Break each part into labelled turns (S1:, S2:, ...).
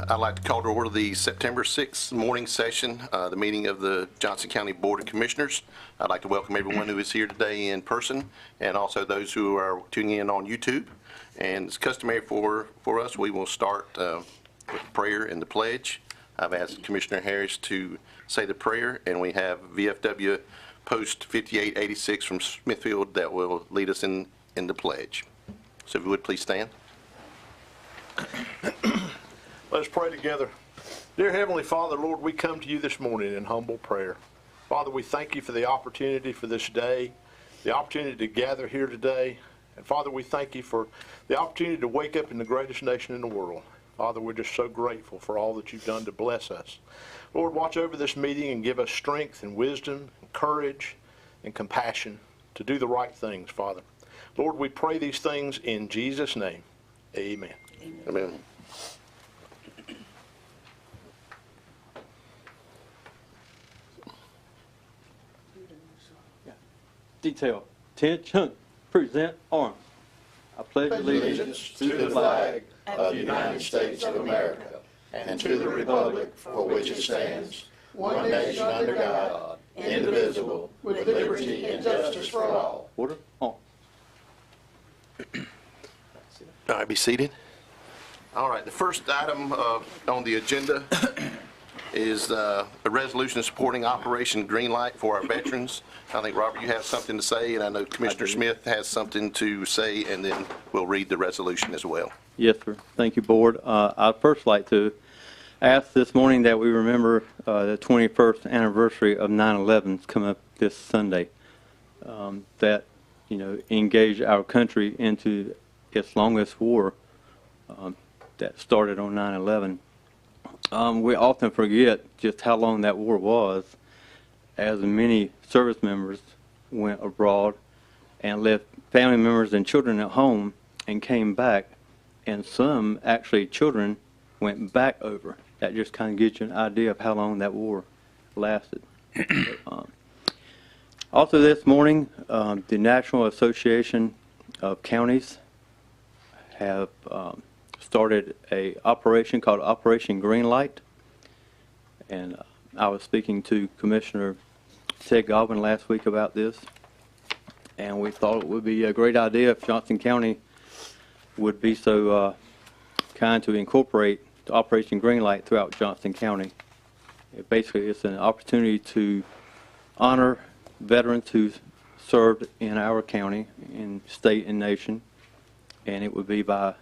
S1: I'd like to call to order the September 6th morning session, the meeting of the Johnston County Board of Commissioners. I'd like to welcome everyone who is here today in person and also those who are tuning in on YouTube. And it's customary for us, we will start with prayer and the pledge. I've asked Commissioner Harris to say the prayer, and we have VFW Post 5886 from Smithfield that will lead us in the pledge. So if you would please stand.
S2: Let's pray together. Dear Heavenly Father, Lord, we come to you this morning in humble prayer. Father, we thank you for the opportunity for this day, the opportunity to gather here today. And Father, we thank you for the opportunity to wake up in the greatest nation in the world. Father, we're just so grateful for all that you've done to bless us. Lord, watch over this meeting and give us strength and wisdom and courage and compassion to do the right things, Father. Lord, we pray these things in Jesus' name. Amen.
S1: Amen.
S3: Detail. Attention. Present arms. I pledge allegiance
S4: to the flag of the United States of America and to the republic for which it stands, one nation under God, indivisible, with liberty and justice for all.
S3: Order. On.
S1: All right, be seated. All right, the first item on the agenda is a resolution supporting Operation Greenlight for our veterans. I think, Robert, you have something to say, and I know Commissioner Smith has something to say, and then we'll read the resolution as well.
S3: Yes, sir. Thank you, Board. I'd first like to ask this morning that we remember the 21st anniversary of 9/11 coming up this Sunday. That, engaged our country into its longest war that started on 9/11. We often forget just how long that war was, as many service members went abroad and left family members and children at home and came back, and some actually children went back over. That just kind of gives you an idea of how long that war lasted. Also this morning, the National Association of Counties have started a operation called Operation Greenlight, and I was speaking to Commissioner Ted Godwin last week about this, and we thought it would be a great idea if Johnston County would be so kind to incorporate the Operation Greenlight throughout Johnston County. Basically, it's an opportunity to honor veterans who served in our county, in state and nation, and it would be by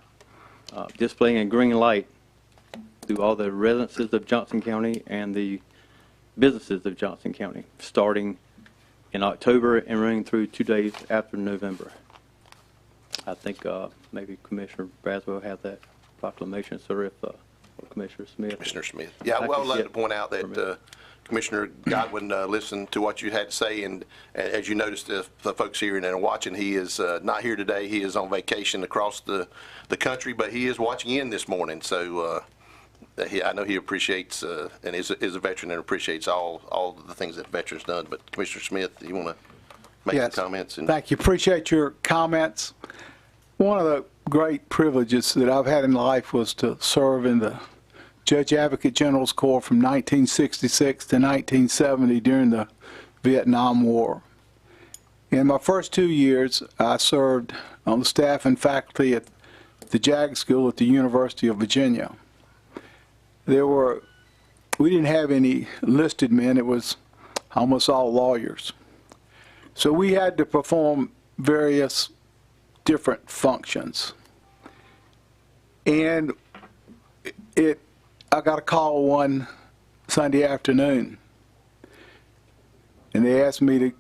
S3: displaying a green light through all the residences of Johnston County and the businesses of Johnston County, starting in October and running through 2 days after November. I think maybe Commissioner Braswell had that proclamation, sir, if Commissioner Smith.
S1: Commissioner Smith. Yeah, well, I'd like to point out that Commissioner Godwin listened to what you had to say, and as you noticed, the folks here and watching, he is not here today. He is on vacation across the country, but he is watching in this morning. So I know he appreciates and is a veteran and appreciates all the things that veterans done. But Commissioner Smith, you want to make some comments?
S5: Thank you. Appreciate your comments. One of the great privileges that I've had in life was to serve in the Judge Advocate General's Corps from 1966 to 1970 during the Vietnam War. In my first 2 years, I served on the staff and faculty at the JAG School at the University of Virginia. We didn't have any enlisted men. It was almost all lawyers. So we had to perform various different functions. And I got a call one Sunday afternoon, and they asked me to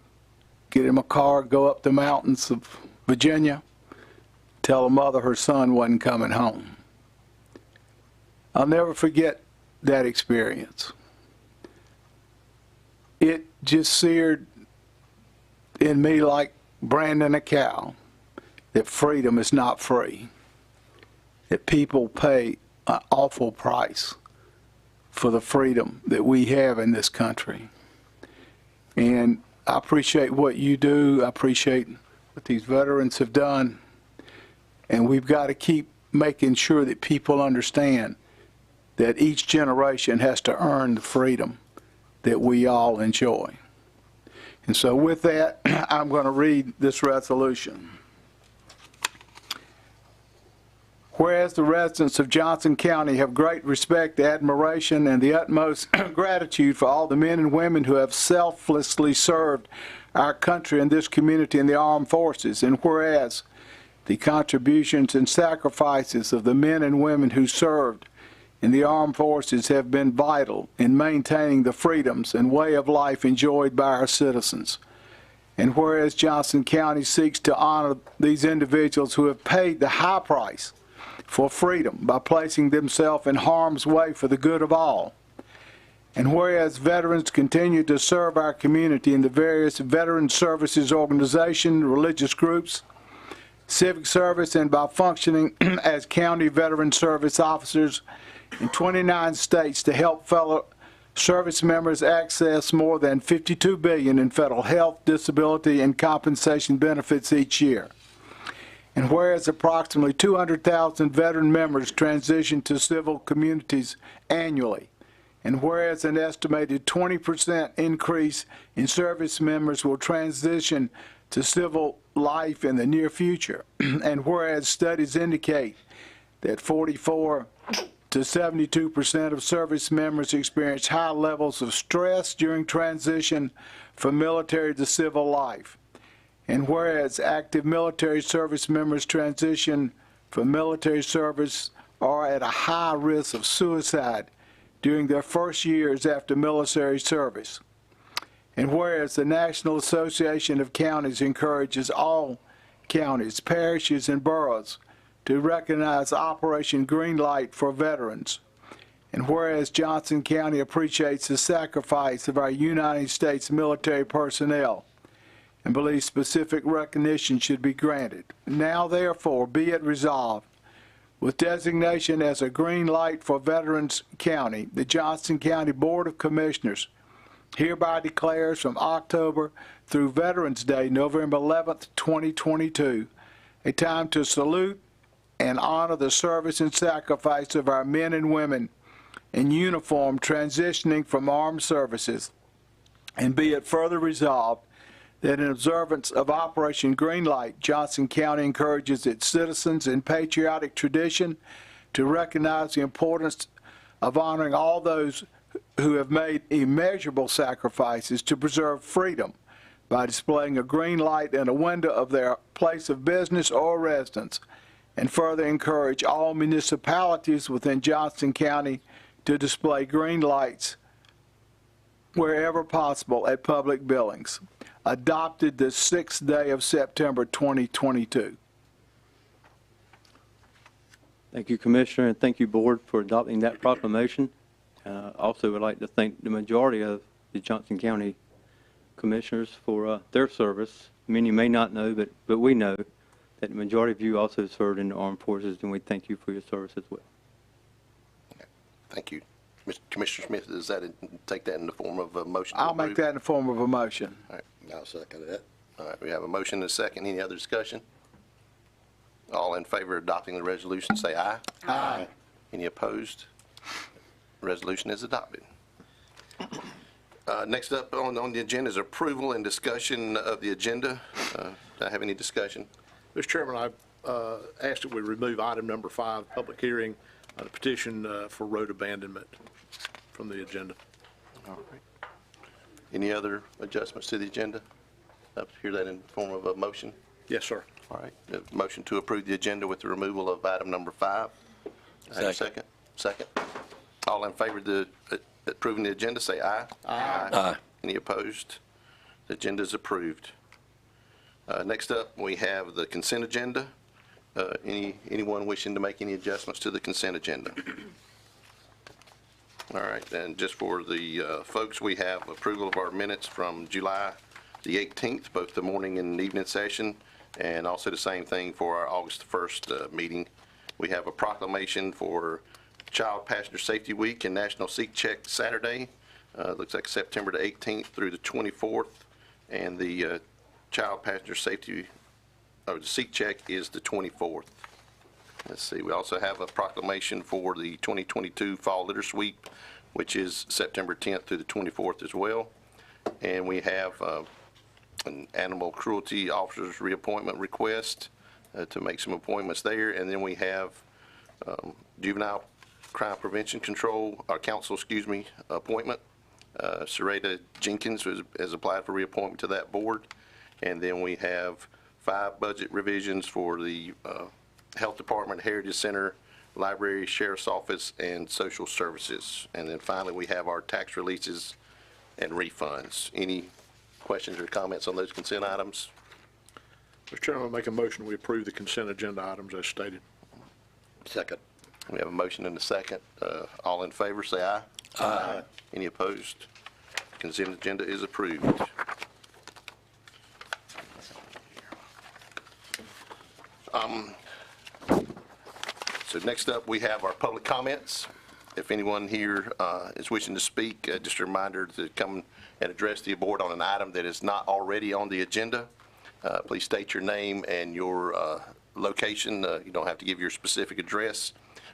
S5: get in my car, go up the mountains of Virginia, tell a mother her son wasn't coming home. I'll never forget that experience. It just seared in me like branding a cow that freedom is not free, that people pay an awful price for the freedom that we have in this country. And I appreciate what you do. I appreciate what these veterans have done. And we've got to keep making sure that people understand that each generation has to earn the freedom that we all enjoy. And so with that, I'm going to read this resolution. Whereas the residents of Johnston County have great respect, admiration, and the utmost gratitude for all the men and women who have selflessly served our country and this community in the armed forces, and whereas the contributions and sacrifices of the men and women who served in the armed forces have been vital in maintaining the freedoms and way of life enjoyed by our citizens. And whereas Johnston County seeks to honor these individuals who have paid the high price for freedom by placing themselves in harm's way for the good of all. And whereas veterans continue to serve our community in the various veteran services organizations, religious groups, civic service, and by functioning as county veteran service officers in 29 states to help fellow service members access more than $52 billion in federal health, disability, and compensation benefits each year. And whereas approximately 200,000 veteran members transition to civil communities annually, and whereas an estimated 20% increase in service members will transition to civil life in the near future, and whereas studies indicate that 44 to 72% of service members experience high levels of stress during transition from military to civil life, and whereas active military service members transition from military service are at a high risk of suicide during their first years after military service. And whereas the National Association of Counties encourages all counties, parishes, and boroughs to recognize Operation Greenlight for veterans. And whereas Johnston County appreciates the sacrifice of our United States military personnel and believes specific recognition should be granted. Now, therefore, be it resolved, with designation as a green light for Veterans County, the Johnston County Board of Commissioners hereby declares from October through Veterans Day, November 11th, 2022, a time to salute and honor the service and sacrifice of our men and women in uniform transitioning from armed services. And be it further resolved that in observance of Operation Greenlight, Johnston County encourages its citizens in patriotic tradition to recognize the importance of honoring all those who have made immeasurable sacrifices to preserve freedom by displaying a green light in a window of their place of business or residence, and further encourage all municipalities within Johnston County to display green lights wherever possible at public buildings. Adopted the 6th day of September 2022.
S3: Thank you, Commissioner, and thank you, Board, for adopting that proclamation. Also would like to thank the majority of the Johnston County Commissioners for their service. Many may not know, but we know that the majority of you also served in the armed forces, and we thank you for your service as well.
S1: Thank you. Mr. Commissioner Smith, does that take that in the form of a motion?
S5: I'll make that in the form of a motion.
S1: All right.
S4: I'll second that.
S1: All right, we have a motion and a second. Any other discussion? All in favor of adopting the resolution, say aye.
S4: Aye.
S1: Any opposed? Resolution is adopted. Next up on the agenda is approval and discussion of the agenda. Do I have any discussion?
S2: Mr. Chairman, I asked that we remove item number 5, public hearing, the petition for road abandonment from the agenda.
S1: All right. Any other adjustments to the agenda? I'll hear that in the form of a motion.
S2: Yes, sir.
S1: All right. A motion to approve the agenda with the removal of item number 5. I have a second. Second. All in favor of the approving the agenda, say aye.
S4: Aye. Aye.
S1: Any opposed? The agenda is approved. Next up, we have the consent agenda. Anyone wishing to make any adjustments to the consent agenda? All right, and just for the folks, we have approval of our minutes from July the 18th, both the morning and evening session, and also the same thing for our August 1st meeting. We have a proclamation for Child Passenger Safety Week and National Seek Check Saturday. Looks like September the 18th through the 24th, and the Child Passenger Safety, or the Seek Check is the 24th. Let's see, we also have a proclamation for the 2022 Fall Litter Sweep, which is September 10th through the 24th as well. And we have an animal cruelty officer's reappointment request to make some appointments there. And then we have juvenile crime prevention control, or council, appointment. Sarita Jenkins has applied for reappointment to that board. And then we have 5 budget revisions for the Health Department, Heritage Center, Library, Sheriff's Office, and Social Services. And then finally, we have our tax releases and refunds. Any questions or comments on those consent items?
S2: Mr. Chairman, I make a motion we approve the consent agenda items as stated.
S4: Second.
S1: We have a motion and a second. All in favor, say aye.
S4: Aye.
S1: Any opposed? Consent agenda is approved. So next up, we have our public comments. If anyone here is wishing to speak, just a reminder to come and address the board on an item that is not already on the agenda. Please state your name and your location. You don't have to give your specific address.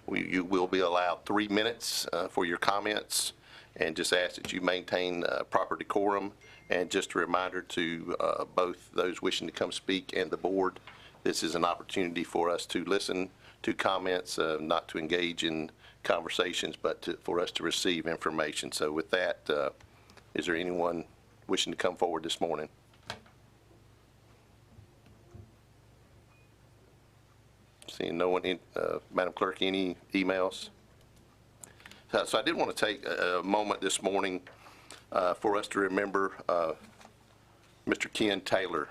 S1: You will be allowed 3 minutes for your comments, and just ask that you maintain proper decorum. And just a reminder to both those wishing to come speak and the board, this is an opportunity for us to listen to comments, not to engage in conversations, but for us to receive information. So with that, is there anyone wishing to come forward this morning? Seeing no one, Madam Clerk, any emails? So I did want to take a moment this morning for us to remember Mr. Ken Taylor,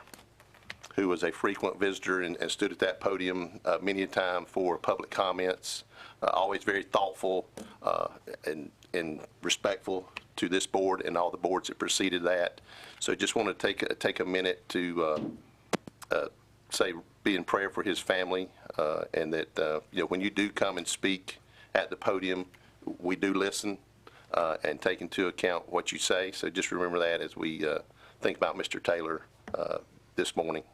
S1: who was a frequent visitor and stood at that podium many a time for public comments, always very thoughtful and respectful to this board and all the boards that preceded that. So just want to take a minute to say, be in prayer for his family, and that when you do come and speak at the podium, we do listen and take into account what you say. So just remember that as we think about Mr. Taylor this morning.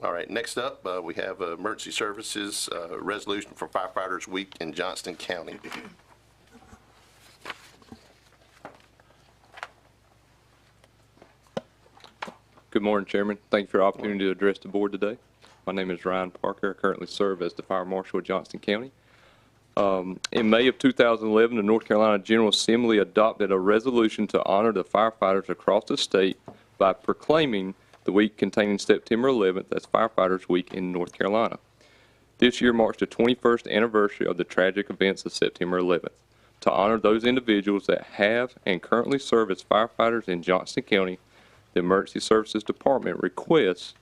S1: All right, next up, we have Emergency Services resolution for Firefighters Week in Johnston County.
S6: Good morning, Chairman. Thank you for the opportunity to address the board today. My name is Ryan Parker. I currently serve as the Fire Marshal of Johnston County. In May of 2011, the North Carolina General Assembly adopted a resolution to honor the firefighters across the state by proclaiming the week containing September 11th as Firefighters Week in North Carolina. This year marks the 21st anniversary of the tragic events of September 11th. To honor those individuals that have and currently serve as firefighters in Johnston County, the Emergency Services Department requests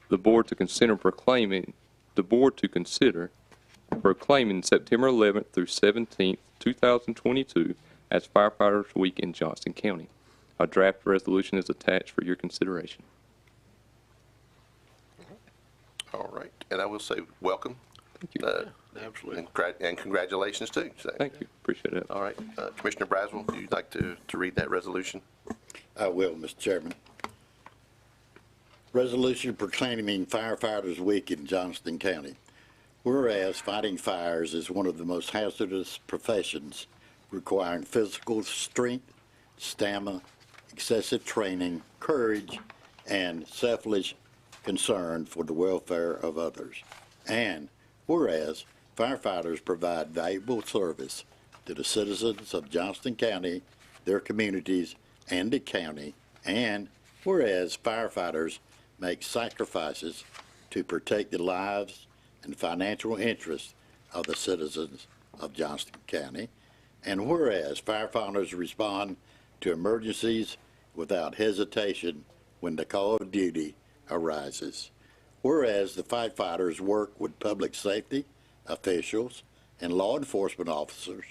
S6: the board to consider proclaiming September 11th through 17th, 2022 as Firefighters Week in Johnston County. A draft resolution is attached for your consideration.
S1: All right, and I will say welcome.
S6: Thank you.
S2: Absolutely.
S1: And congratulations too. So,
S6: Thank you. Appreciate it.
S1: all right, Commissioner Braswell, would you like to read that resolution?
S4: I will, Mr. Chairman. Resolution proclaiming Firefighters Week in Johnston County. Whereas fighting fires is one of the most hazardous professions, requiring physical strength, stamina, excessive training, courage, and selfless concern for the welfare of others. And whereas firefighters provide valuable service to the citizens of Johnston County, their communities, and the county. And whereas firefighters make sacrifices to protect the lives and financial interests of the citizens of Johnston County. And whereas firefighters respond to emergencies without hesitation when the call of duty arises. Whereas the firefighters work with public safety officials and law enforcement officers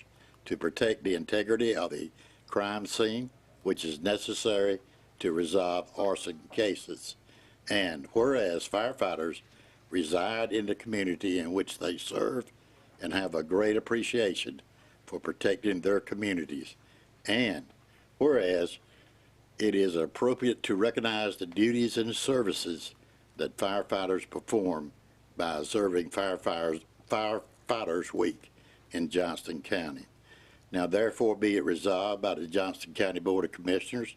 S4: to protect the integrity of a crime scene, which is necessary to resolve arson cases. And whereas firefighters reside in the community in which they serve and have a great appreciation for protecting their communities. And whereas it is appropriate to recognize the duties and services that firefighters perform by observing Firefighters Week in Johnston County. Now therefore be it resolved by the Johnston County Board of Commissioners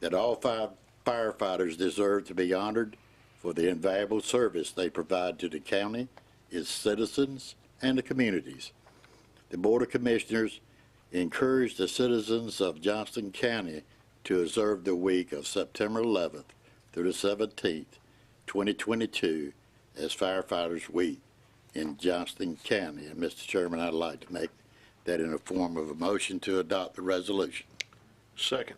S4: that all firefighters deserve to be honored for the invaluable service they provide to the county, its citizens, and the communities. The Board of Commissioners encourage the citizens of Johnston County to observe the week of September 11th through the 17th, 2022 as Firefighters Week in Johnston County. And Mr. Chairman, I'd like to make that in the form of a motion to adopt the resolution.
S2: Second.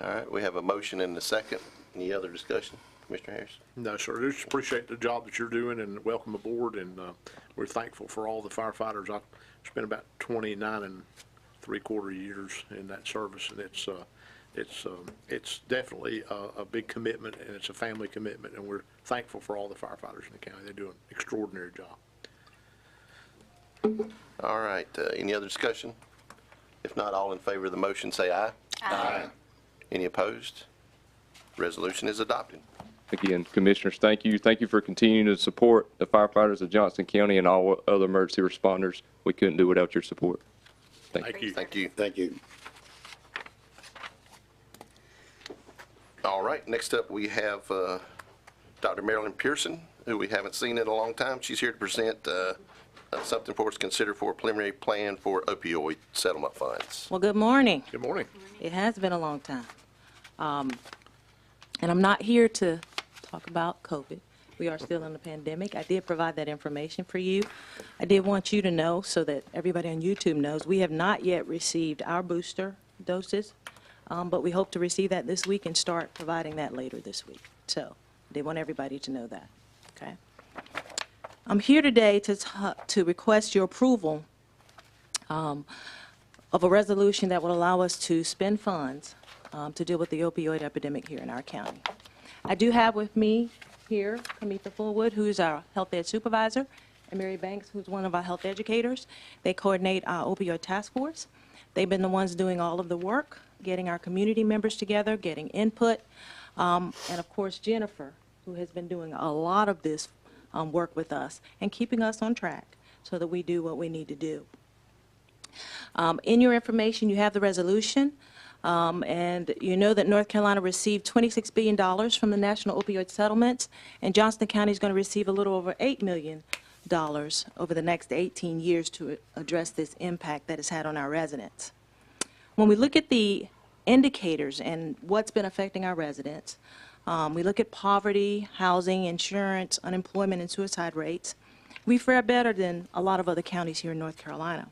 S1: All right, we have a motion and a second. Any other discussion? Commissioner Harris?
S2: No, sir. Just appreciate the job that you're doing and welcome aboard. And we're thankful for all the firefighters. I've spent about 29 3/4 years in that service, and it's definitely a big commitment, and it's a family commitment, and we're thankful for all the firefighters in the county. They do an extraordinary job.
S1: All right, any other discussion? If not, all in favor of the motion say aye.
S4: Aye.
S1: Any opposed? Resolution is adopted.
S6: Again, Commissioners, thank you. Thank you for continuing to support the firefighters of Johnston County and all other emergency responders. We couldn't do without your support. Thank you.
S1: Thank you.
S4: Thank you.
S1: All right, next up we have Dr. Marilyn Pearson, who we haven't seen in a long time. She's here to present something for us to consider for a preliminary plan for opioid settlement funds.
S7: Well, good morning.
S2: Good morning.
S7: It has been a long time. And I'm not here to talk about COVID. We are still in the pandemic. I did provide that information for you. I did want you to know, so that everybody on YouTube knows, we have not yet received our booster doses, but we hope to receive that this week and start providing that later this week. So I did want everybody to know that, okay? I'm here today to request your approval of a resolution that will allow us to spend funds to deal with the opioid epidemic here in our county. I do have with me here Kamitha Fullwood, who's our health ed supervisor, and Mary Banks, who's one of our health educators. They coordinate our opioid task force. They've been the ones doing all of the work, getting our community members together, getting input, and of course Jennifer, who has been doing a lot of this work with us and keeping us on track so that we do what we need to do. In your information, you have the resolution. And you know that North Carolina received $26 billion from the National Opioid Settlements, and Johnston County is going to receive a little over $8 million over the next 18 years to address this impact that it's had on our residents. When we look at the indicators and what's been affecting our residents, we look at poverty, housing, insurance, unemployment, and suicide rates. We fare better than a lot of other counties here in North Carolina.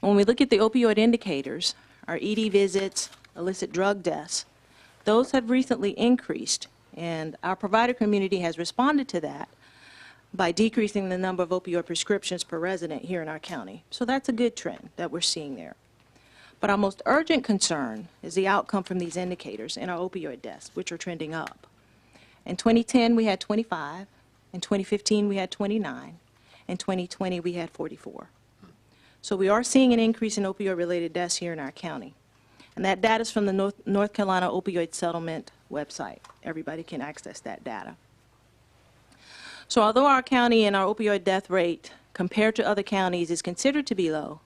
S7: When we look at the opioid indicators, our ED visits, illicit drug deaths, those have recently increased, and our provider community has responded to that by decreasing the number of opioid prescriptions per resident here in our county. So that's a good trend that we're seeing there. But our most urgent concern is the outcome from these indicators in our opioid deaths, which are trending up. In 2010, we had 25. In 2015, we had 29. In 2020, we had 44. So we are seeing an increase in opioid-related deaths here in our county. And that data is from the North Carolina Opioid Settlement website. Everybody can access that data. So although our county and our opioid death rate compared to other counties is considered to be low,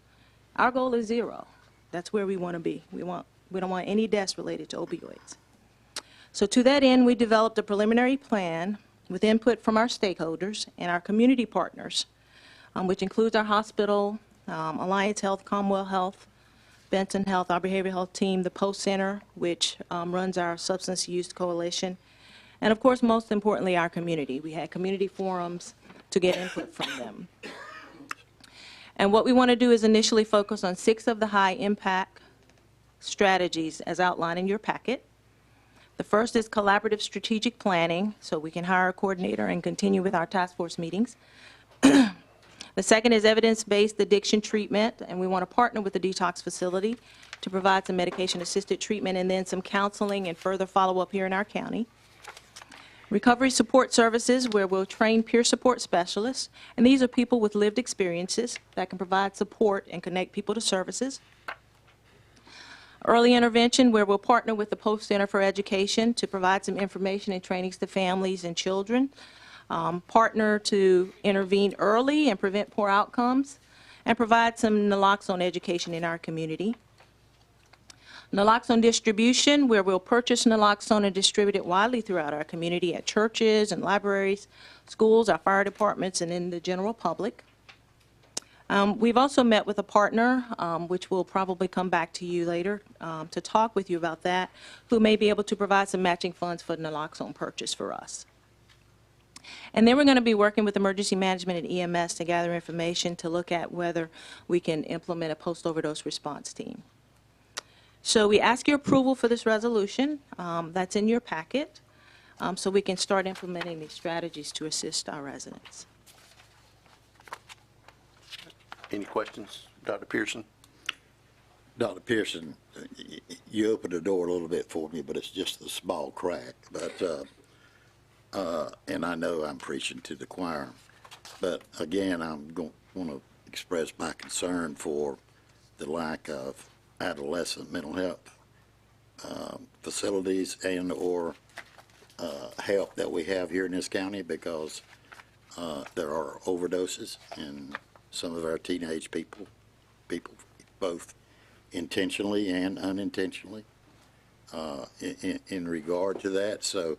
S7: our goal is 0. That's where we want to be. We don't want any deaths related to opioids. So to that end, we developed a preliminary plan with input from our stakeholders and our community partners, which includes our hospital, Alliance Health, Commonwealth Health, Benton Health, our behavioral health team, the Post Center, which runs our substance use coalition, and of course, most importantly, our community. We had community forums to get input from them. And what we want to do is initially focus on 6 of the high-impact strategies as outlined in your packet. The first is collaborative strategic planning, so we can hire a coordinator and continue with our task force meetings. The second is evidence-based addiction treatment, and we want to partner with the detox facility to provide some medication-assisted treatment and then some counseling and further follow-up here in our county. Recovery support services, where we'll train peer support specialists, and these are people with lived experiences that can provide support and connect people to services. Early intervention, where we'll partner with the Post Center for Education to provide some information and trainings to families and children. Partner to intervene early and prevent poor outcomes, and provide some naloxone education in our community. Naloxone distribution, where we'll purchase naloxone and distribute it widely throughout our community at churches and libraries, schools, our fire departments, and in the general public. We've also met with a partner, which will probably come back to you later to talk with you about that, who may be able to provide some matching funds for naloxone purchase for us. And then we're going to be working with emergency management and EMS to gather information to look at whether we can implement a post-overdose response team. So we ask your approval for this resolution. That's in your packet, so we can start implementing these strategies to assist our residents.
S1: Any questions, Dr. Pearson?
S4: Dr. Pearson, you opened the door a little bit for me, but it's just a small crack. But and I know I'm preaching to the choir, but again, I'm going to want to express my concern for the lack of adolescent mental health facilities and or help that we have here in this county, because there are overdoses in some of our teenage people both intentionally and unintentionally in regard to that. So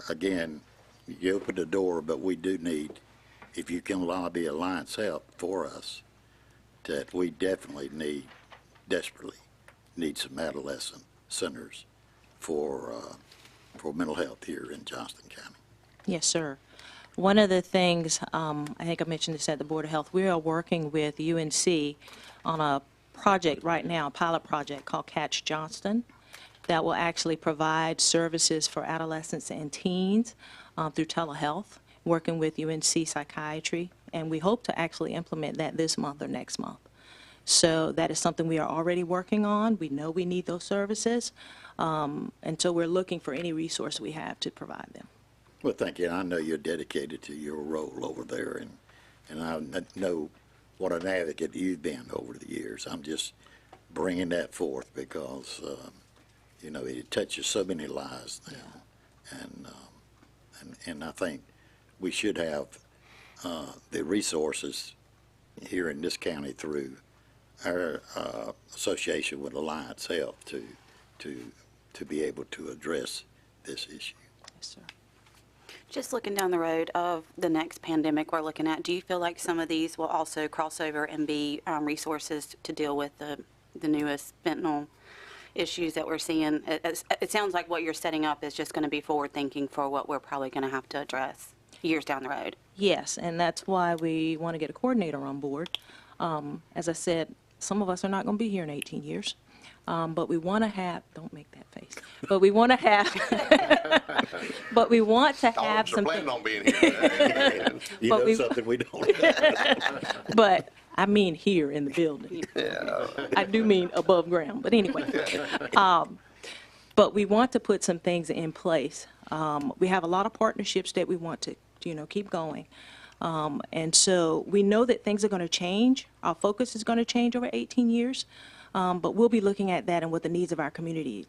S4: again, you opened the door, but we do need, if you can lobby Alliance Health for us, that we definitely desperately need some adolescent centers for mental health here in Johnston County.
S7: Yes, sir. One of the things, I think I mentioned this at the Board of Health, we are working with UNC on a project right now, a pilot project called Catch Johnston, that will actually provide services for adolescents and teens through telehealth, working with UNC Psychiatry, and we hope to actually implement that this month or next month. So that is something we are already working on. We know we need those services, and so we're looking for any resource we have to provide them.
S4: Well, thank you. I know you're dedicated to your role over there, and I know what an advocate you've been over the years. I'm just bringing that forth because, you know, it touches so many lives now, and I think we should have the resources here in this county through our association with Alliance Health to be able to address this issue.
S7: Yes, sir.
S8: Just looking down the road of the next pandemic we're looking at, do you feel like some of these will also cross over and be resources to deal with the newest fentanyl issues that we're seeing? It sounds like what you're setting up is just going to be forward-thinking for what we're probably going to have to address years down the road.
S7: Yes, and that's why we want to get a coordinator on board. As I said, some of us are not going to be here in 18 years. But we want to have, don't make that face, but we want to have, but we want to have some.
S1: Planning on being here.
S4: You
S7: But
S4: know
S7: we-
S4: something we don't.
S7: But I mean here in the building.
S1: Yeah.
S7: I do mean above ground, but anyway. But we want to put some things in place. We have a lot of partnerships that we want to, keep going. And so we know that things are going to change. Our focus is going to change over 18 years. But we'll be looking at that and what the needs of our community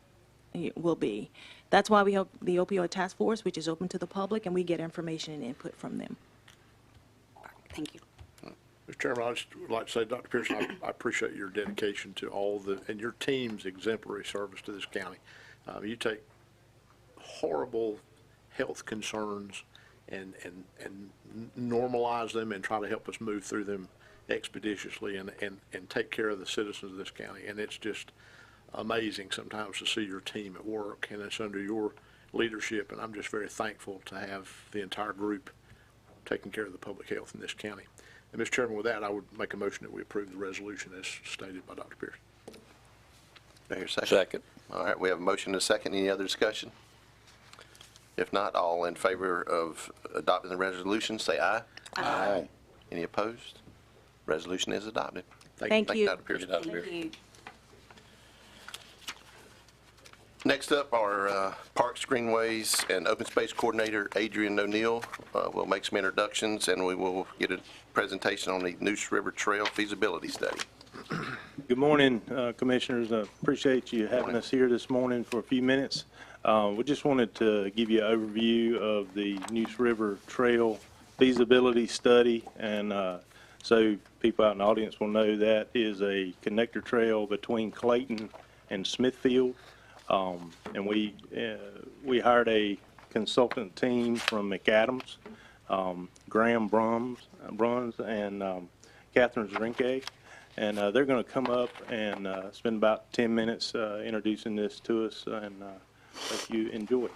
S7: will be. That's why we have the Opioid Task Force, which is open to the public, and we get information and input from them.
S8: Thank you.
S2: Mr. Chairman, I'd just like to say, Dr. Pearson, I appreciate your dedication to and your team's exemplary service to this county. You take horrible health concerns and normalize them and try to help us move through them expeditiously and take care of the citizens of this county. And it's just amazing sometimes to see your team at work, and it's under your leadership, and I'm just very thankful to have the entire group taking care of the public health in this county. And Mr. Chairman, with that, I would make a motion that we approve the resolution as stated by Dr. Pearson.
S1: Mayor, second.
S9: Second.
S1: All right, we have a motion and a second. Any other discussion? If not, all in favor of adopting the resolution, say aye.
S4: Aye.
S1: Any opposed? Resolution is adopted.
S7: Thank you.
S1: Dr. Pearson.
S9: Dr.
S8: Thank you.
S1: Next up, our Parks, Greenways, and Open Space Coordinator, Adrian O'Neill, will make some introductions, and we will get a presentation on the Neuse River Trail feasibility study.
S9: Good morning, Commissioners. Appreciate you having us here this morning for a few minutes. We just wanted to give you an overview of the Neuse River Trail feasibility study, and so people out in the audience will know that is a connector trail between Clayton and Smithfield. And we hired a consultant team from McAdams, Graham Bruns and Catherine Zrinke. And they're going to come up and spend about 10 minutes introducing this to us, and hope you enjoy.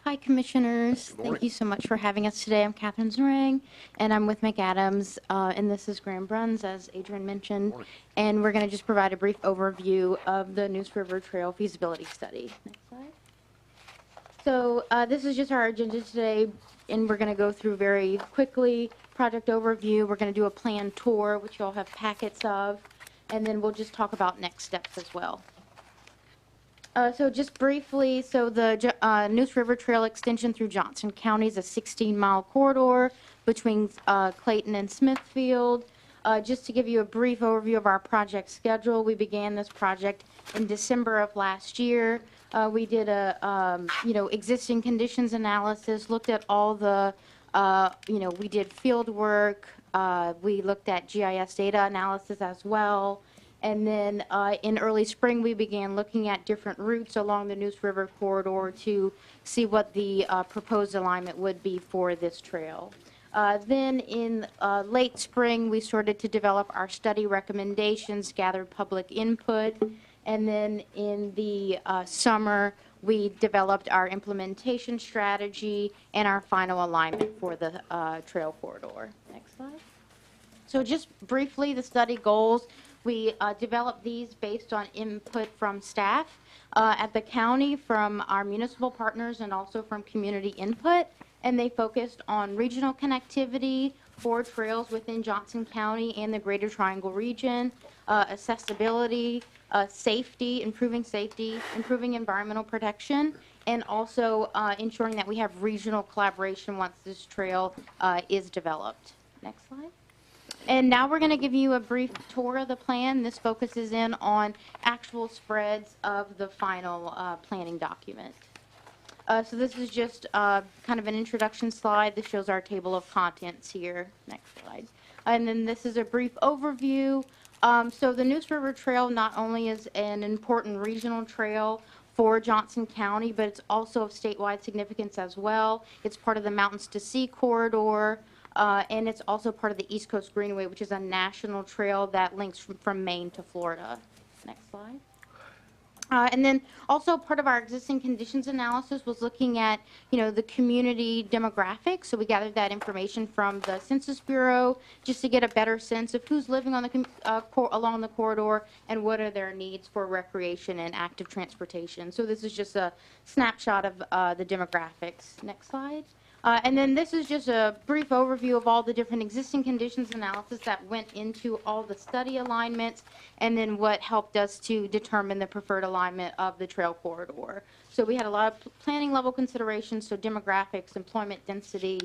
S10: Hi, Commissioners. Thank you so much for having us today. I'm Catherine Zring, and I'm with McAdams, and this is Graham Bruns, as Adrian mentioned. And we're going to just provide a brief overview of the Neuse River Trail feasibility study. Next slide. So this is just our agenda today, and we're going to go through very quickly. Project overview, we're going to do a planned tour, which you'll have packets of, and then we'll just talk about next steps as well. So just briefly, so the Neuse River Trail extension through Johnston County is a 16-mile corridor between Clayton and Smithfield. Just to give you a brief overview of our project schedule, we began this project in December of last year. We did a, existing conditions analysis, looked at all the, we did field work, we looked at GIS data analysis as well. And then in early spring, we began looking at different routes along the Neuse River corridor to see what the proposed alignment would be for this trail. Then in late spring, we started to develop our study recommendations, gathered public input, and then in the summer, we developed our implementation strategy and our final alignment for the trail corridor. Next slide. So just briefly, the study goals. We developed these based on input from staff at the county, from our municipal partners, and also from community input. And they focused on regional connectivity for trails within Johnston County and the Greater Triangle region, accessibility, safety, improving environmental protection, and also ensuring that we have regional collaboration once this trail is developed. Next slide. And now we're going to give you a brief tour of the plan. This focuses in on actual spreads of the final planning document. So this is just kind of an introduction slide. This shows our table of contents here. Next slide. And then this is a brief overview. So the Neuse River Trail not only is an important regional trail for Johnston County, but it's also of statewide significance as well. It's part of the Mountains to Sea corridor. And it's also part of the East Coast Greenway, which is a national trail that links from Maine to Florida. Next slide. And then also part of our existing conditions analysis was looking at, the community demographics. So we gathered that information from the Census Bureau just to get a better sense of who's living on the along the corridor and what are their needs for recreation and active transportation. So this is just a snapshot of the demographics. Next slide. And then this is just a brief overview of all the different existing conditions analysis that went into all the study alignments, and then what helped us to determine the preferred alignment of the trail corridor. So we had a lot of planning level considerations, so demographics, employment density.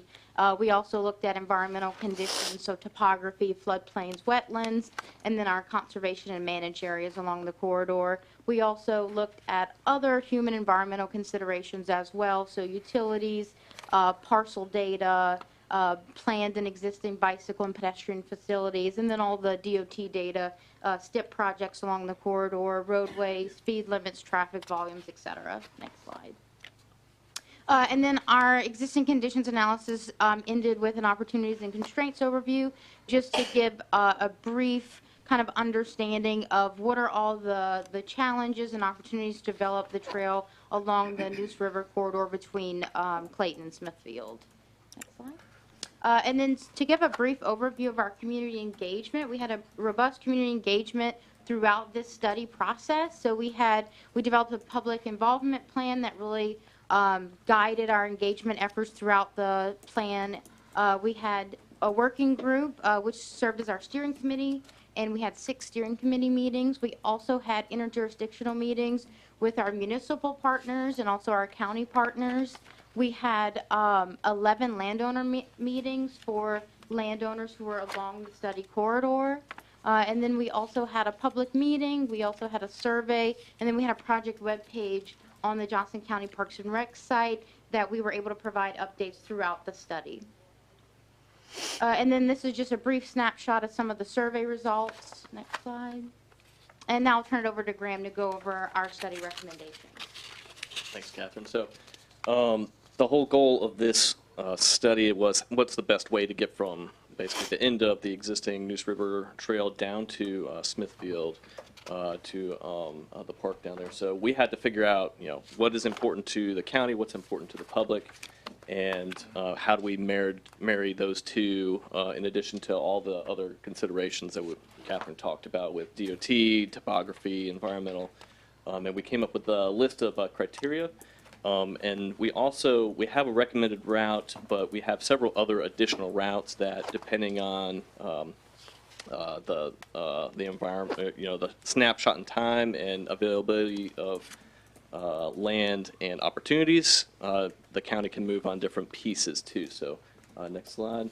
S10: We also looked at environmental conditions, so topography, floodplains, wetlands, and then our conservation and managed areas along the corridor. We also looked at other human environmental considerations as well, so utilities, parcel data, planned and existing bicycle and pedestrian facilities, and then all the DOT data, STIP projects along the corridor, roadways, speed limits, traffic volumes, etc. Next slide. And then our existing conditions analysis ended with an opportunities and constraints overview, just to give a brief kind of understanding of what are all the challenges and opportunities to develop the trail along the Neuse River corridor between Clayton and Smithfield. Next slide. And then to give a brief overview of our community engagement, we had a robust community engagement throughout this study process. So we developed a public involvement plan that really guided our engagement efforts throughout the plan. We had a working group which served as our steering committee, and we had 6 steering committee meetings. We also had interjurisdictional meetings with our municipal partners and also our county partners. We had 11 landowner meetings for landowners who were along the study corridor. And then we also had a public meeting, we also had a survey, and then we had a project webpage on the Johnston County Parks and Rec site that we were able to provide updates throughout the study. And then this is just a brief snapshot of some of the survey results. Next slide. And now I'll turn it over to Graham to go over our study recommendations.
S11: Thanks, Catherine. So the whole goal of this study was what's the best way to get from basically the end of the existing Neuse River Trail down to Smithfield to the park down there. So we had to figure out, what is important to the county, what's important to the public, and how do we marry those two in addition to all the other considerations that Catherine talked about with DOT, topography, environmental. And we came up with a list of criteria. And we have a recommended route, but we have several other additional routes that, depending on the environment, the snapshot in time and availability of land and opportunities, the county can move on different pieces too. So next slide.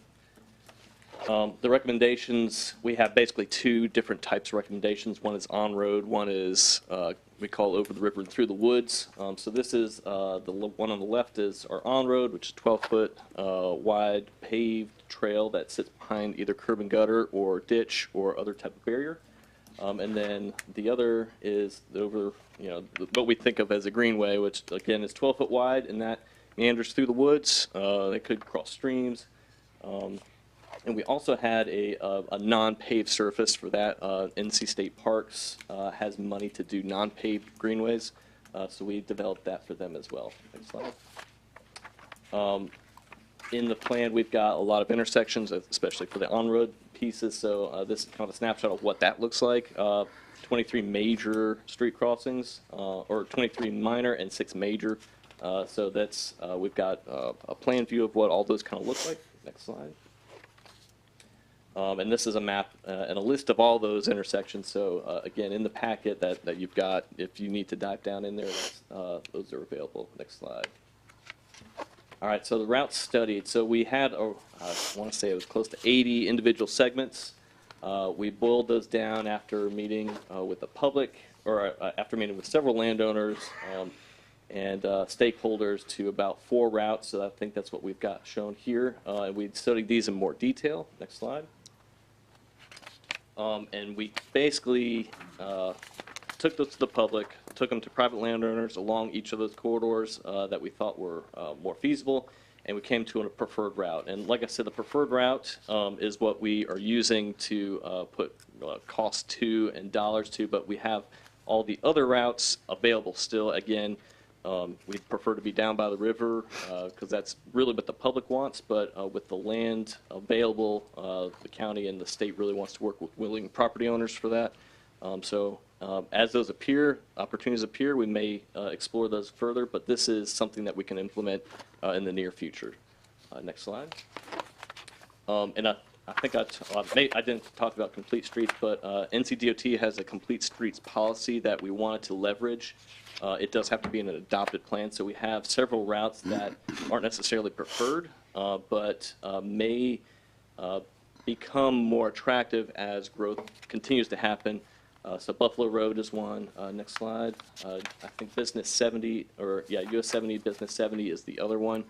S11: The recommendations, we have basically 2 different types of recommendations. One is on-road, one is we call over the river and through the woods. So this is the one on the left is our on-road, which is 12-foot wide paved trail that sits behind either curb and gutter or ditch or other type of barrier. And then the other is over, what we think of as a greenway, which again is 12-foot wide, and that meanders through the woods. They could cross streams. And we also had a non-paved surface for that. NC State Parks has money to do non-paved greenways, so we developed that for them as well. Next slide. In the plan, we've got a lot of intersections, especially for the on-road pieces, so this is kind of a snapshot of what that looks like. 23 major street crossings, or 23 minor and 6 major. So that's we've got a plan view of what all those kind of look like. Next slide. And this is a map and a list of all those intersections. So again, in the packet that you've got, if you need to dive down in there, those are available. Next slide. All right, so the routes studied. So we had, I want to say it was close to 80 individual segments. We boiled those down after meeting with the public, or after meeting with several landowners and stakeholders, to about 4 routes. So I think that's what we've got shown here. And we studied these in more detail. Next slide. And we basically took those to the public, took them to private landowners along each of those corridors that we thought were more feasible, and we came to a preferred route. And like I said, the preferred route is what we are using to put cost to and dollars to, but we have all the other routes available still. Again, we'd prefer to be down by the river because that's really what the public wants, but with the land available, the county and the state really wants to work with willing property owners for that. So as those opportunities appear, we may explore those further, but this is something that we can implement in the near future. Next slide. And I think I didn't talk about complete streets, but NCDOT has a complete streets policy that we wanted to leverage. It does have to be in an adopted plan, so we have several routes that aren't necessarily preferred, but may become more attractive as growth continues to happen. So Buffalo Road is one. Next slide. I think Business 70, or yeah, US 70, Business 70 is the other one.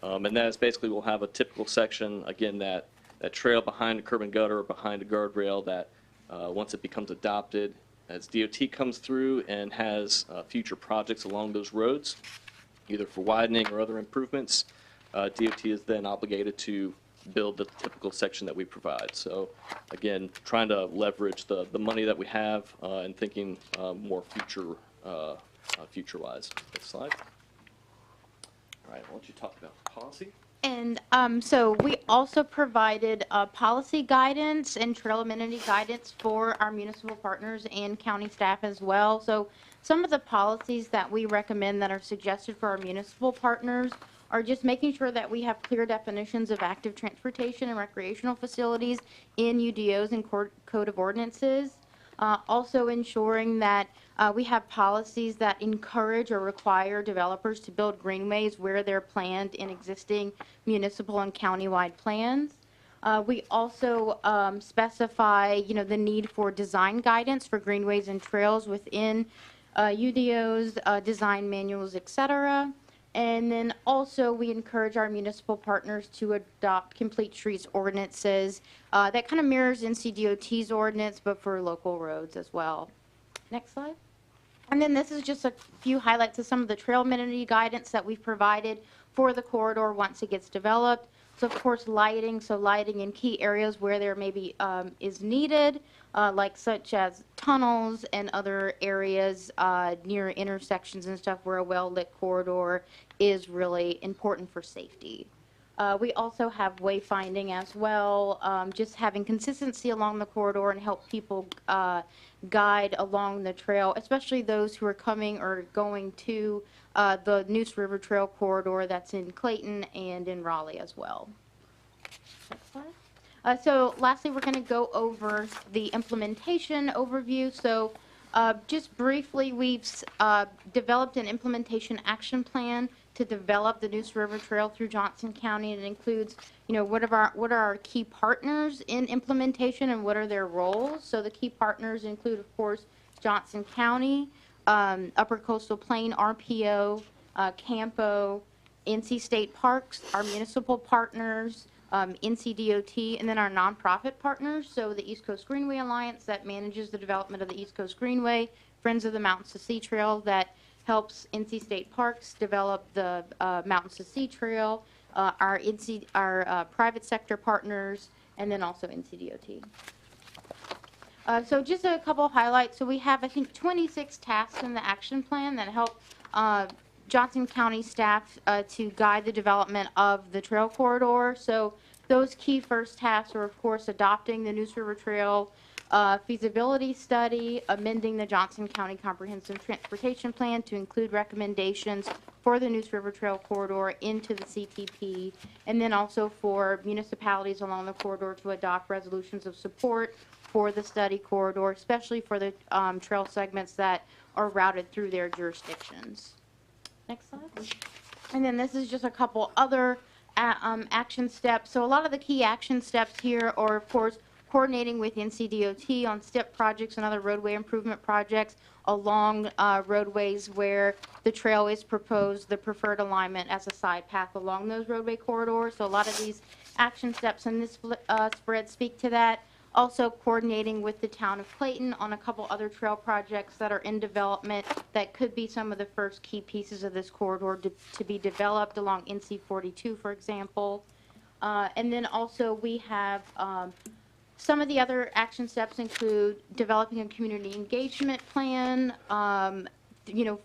S11: And that is basically, we'll have a typical section, again, that trail behind a curb and gutter or behind a guardrail that once it becomes adopted, as DOT comes through and has future projects along those roads, either for widening or other improvements, DOT is then obligated to build the typical section that we provide. So again, trying to leverage the money that we have and thinking more future-wise. Next slide. All right, why don't you talk about policy?
S10: And so we also provided policy guidance and trail amenity guidance for our municipal partners and county staff as well. So some of the policies that we recommend that are suggested for our municipal partners are just making sure that we have clear definitions of active transportation and recreational facilities in UDOs and Code of Ordinances. Also ensuring that we have policies that encourage or require developers to build greenways where they're planned in existing municipal and countywide plans. We also specify, the need for design guidance for greenways and trails within UDOs, design manuals, et cetera. And then also we encourage our municipal partners to adopt complete streets ordinances that kind of mirrors NCDOT's ordinance, but for local roads as well. Next slide. And then this is just a few highlights of some of the trail amenity guidance that we've provided for the corridor once it gets developed. So of course lighting, so lighting in key areas where there maybe is needed, like such as tunnels and other areas near intersections and stuff where a well-lit corridor is really important for safety. We also have wayfinding as well, just having consistency along the corridor and help people guide along the trail, especially those who are coming or going to the Neuse River Trail corridor that's in Clayton and in Raleigh as well. Next slide. So lastly, we're going to go over the implementation overview. So just briefly, we've developed an implementation action plan to develop the Neuse River Trail through Johnston County. It includes, what are our key partners in implementation and what are their roles. So the key partners include, of course, Johnston County, Upper Coastal Plain RPO, Campo, NC State Parks, our municipal partners, NCDOT, and then our nonprofit partners. So the East Coast Greenway Alliance that manages the development of the East Coast Greenway, Friends of the Mountains to Sea Trail that helps NC State Parks develop the Mountains to Sea Trail, our private sector partners, and then also NCDOT. So just a couple of highlights. So we have, I think, 26 tasks in the action plan that help Johnston County staff to guide the development of the trail corridor. So those key first tasks are, of course, adopting the Neuse River Trail feasibility study, amending the Johnston County Comprehensive Transportation Plan to include recommendations for the Neuse River Trail corridor into the CTP, and then also for municipalities along the corridor to adopt resolutions of support for the study corridor, especially for the trail segments that are routed through their jurisdictions. Next slide. And then this is just a couple other action steps. So a lot of the key action steps here are, of course, coordinating with NCDOT on STIP projects and other roadway improvement projects along roadways where the trail is proposed, the preferred alignment as a side path along those roadway corridors. So a lot of these action steps in this spread speak to that. Also coordinating with the town of Clayton on a couple other trail projects that are in development that could be some of the first key pieces of this corridor to be developed along NC 42, for example. And then also we have some of the other action steps include developing a community engagement plan,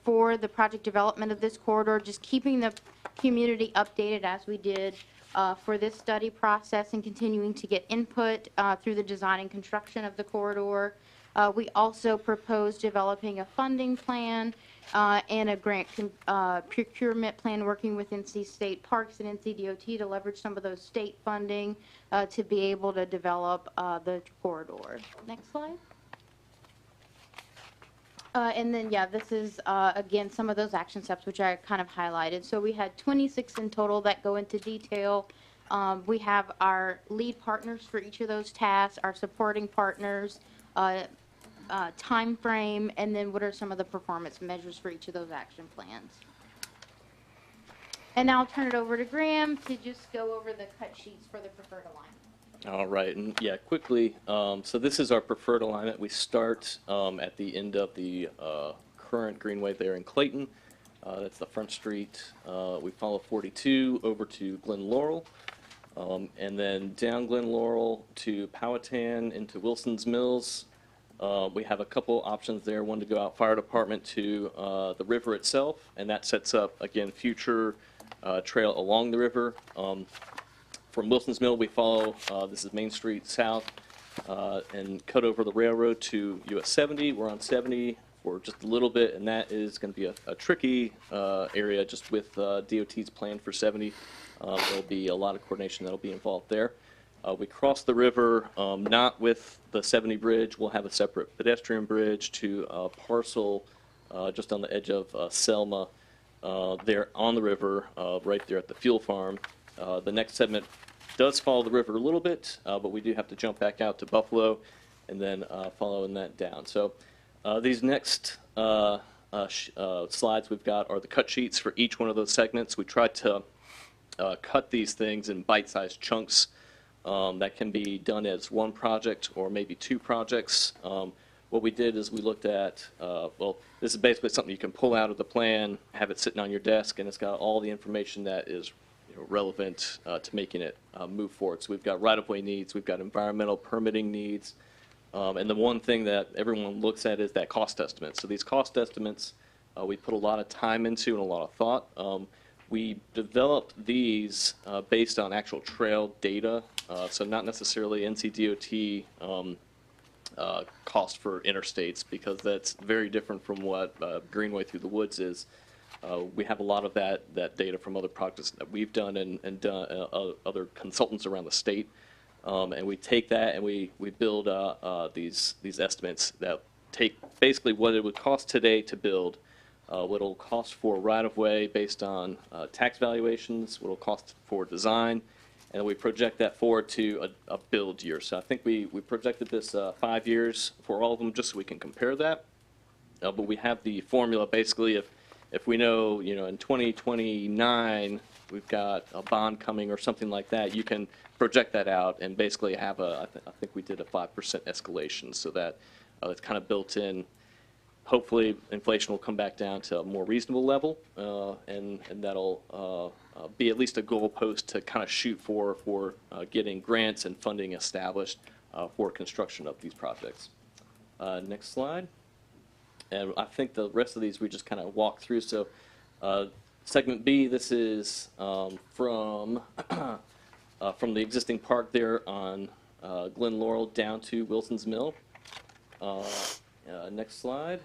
S10: for the project development of this corridor, just keeping the community updated as we did for this study process and continuing to get input through the design and construction of the corridor. We also propose developing a funding plan and a grant procurement plan working with NC State Parks and NCDOT to leverage some of those state funding to be able to develop the corridor. Next slide. And then, this is, again, some of those action steps which I kind of highlighted. So we had 26 in total that go into detail. We have our lead partners for each of those tasks, our supporting partners, time frame, and then what are some of the performance measures for each of those action plans. And now I'll turn it over to Graham to just go over the cut sheets for the preferred alignment.
S11: All right, and quickly, so this is our preferred alignment. We start at the end of the current greenway there in Clayton. That's the Front Street. We follow 42 over to Glen Laurel, and then down Glen Laurel to Powhatan into Wilson's Mills. We have a couple options there, one to go out fire department to the river itself, and that sets up, again, future trail along the river. From Wilson's Mill, we follow, this is Main Street South, and cut over the railroad to US 70. We're on 70 for just a little bit, and that is going to be a tricky area just with DOT's plan for 70. There'll be a lot of coordination that'll be involved there. We cross the river, not with the 70 bridge. We'll have a separate pedestrian bridge to a parcel just on the edge of Selma there on the river, right there at the fuel farm. The next segment does follow the river a little bit, but we do have to jump back out to Buffalo and then following that down. So these next slides we've got are the cut sheets for each one of those segments. We tried to cut these things in bite-sized chunks that can be done as one project or maybe two projects. What we did is we looked at, well, this is basically something you can pull out of the plan, have it sitting on your desk, and it's got all the information that is relevant to making it move forward. So we've got right-of-way needs, we've got environmental permitting needs, and the one thing that everyone looks at is that cost estimate. So these cost estimates we put a lot of time into and a lot of thought. We developed these based on actual trail data, so not necessarily NCDOT cost for interstates, because that's very different from what Greenway Through the Woods is. We have a lot of that data from other projects that we've done and other consultants around the state. And we take that and we build these estimates that take basically what it would cost today to build, what it'll cost for right-of-way based on tax valuations, what it'll cost for design, and we project that forward to a build year. So I think we projected this 5 years for all of them just so we can compare that. But we have the formula basically if we know, in 2029 we've got a bond coming or something like that, you can project that out and basically have I think we did a 5% escalation, so that it's kind of built in. Hopefully inflation will come back down to a more reasonable level, and that'll be at least a goalpost to kind of shoot for getting grants and funding established for construction of these projects. Next slide. And I think the rest of these we just kind of walk through. So segment B, this is from the existing park there on Glen Laurel down to Wilson's Mill. Next slide.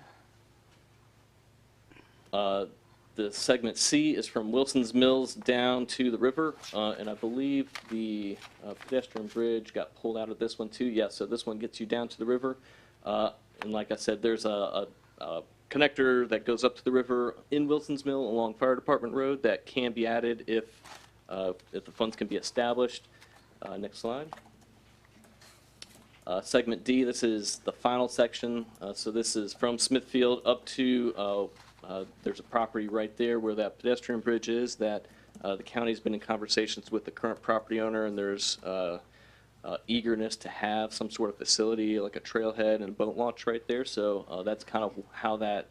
S11: The segment C is from Wilson's Mills down to the river, and I believe the pedestrian bridge got pulled out of this one too. Yeah, so this one gets you down to the river. And like I said, there's a connector that goes up to the river in Wilson's Mill along Fire Department Road that can be added if the funds can be established. Next slide. Segment D, this is the final section. So this is from Smithfield up to, there's a property right there where that pedestrian bridge is that the county's been in conversations with the current property owner, and there's eagerness to have some sort of facility like a trailhead and a boat launch right there. So that's kind of how that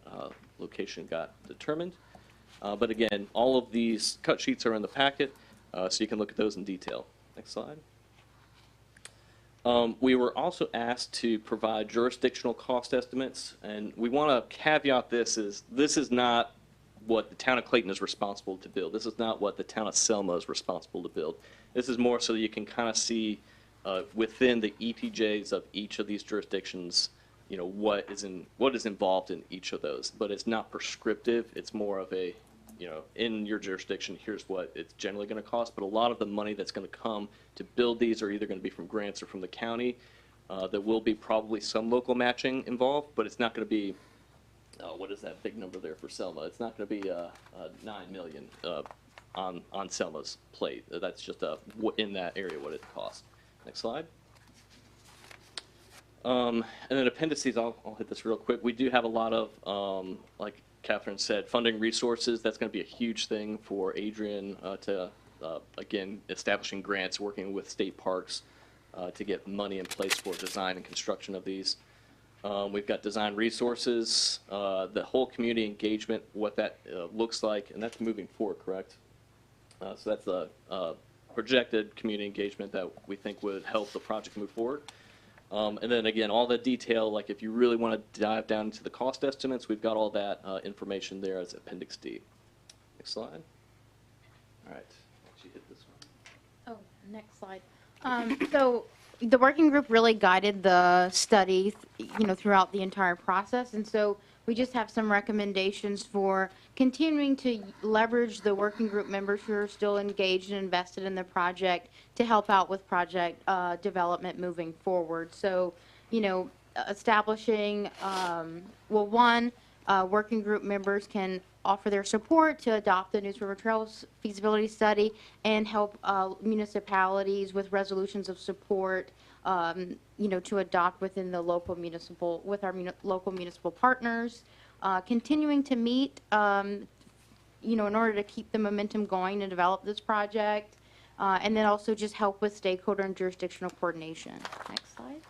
S11: location got determined. But again, all of these cut sheets are in the packet, so you can look at those in detail. Next slide. We were also asked to provide jurisdictional cost estimates, and we want to caveat this is not what the town of Clayton is responsible to build. This is not what the town of Selma is responsible to build. This is more so that you can kind of see within the ETJs of each of these jurisdictions, what is involved in each of those. But it's not prescriptive. It's more of a, in your jurisdiction, here's what it's generally going to cost. But a lot of the money that's going to come to build these are either going to be from grants or from the county. There will be probably some local matching involved, but it's not going to be, what is that big number there for Selma? It's not going to be $9 million on Selma's plate. That's just in that area what it costs. Next slide. And then appendices, I'll hit this real quick. We do have a lot of, like Catherine said, funding resources. That's going to be a huge thing for Adrian to, again, establishing grants, working with state parks to get money in place for design and construction of these. We've got design resources, the whole community engagement, what that looks like, and that's moving forward, correct? So that's a projected community engagement that we think would help the project move forward. And then again, all the detail, like if you really want to dive down into the cost estimates, we've got all that information there as Appendix D. Next slide. All right, actually hit this one.
S10: Oh, next slide. So the working group really guided the study, throughout the entire process. And so we just have some recommendations for continuing to leverage the working group members who are still engaged and invested in the project to help out with project development moving forward. So, you know, establishing, well, one, working group members can offer their support to adopt the Neuse River Trails feasibility study and help municipalities with resolutions of support, you know, to adopt within the local municipal, with our local municipal partners. Continuing to meet, you know, in order to keep the momentum going and develop this project. And then also just help with stakeholder and jurisdictional coordination. Next slide.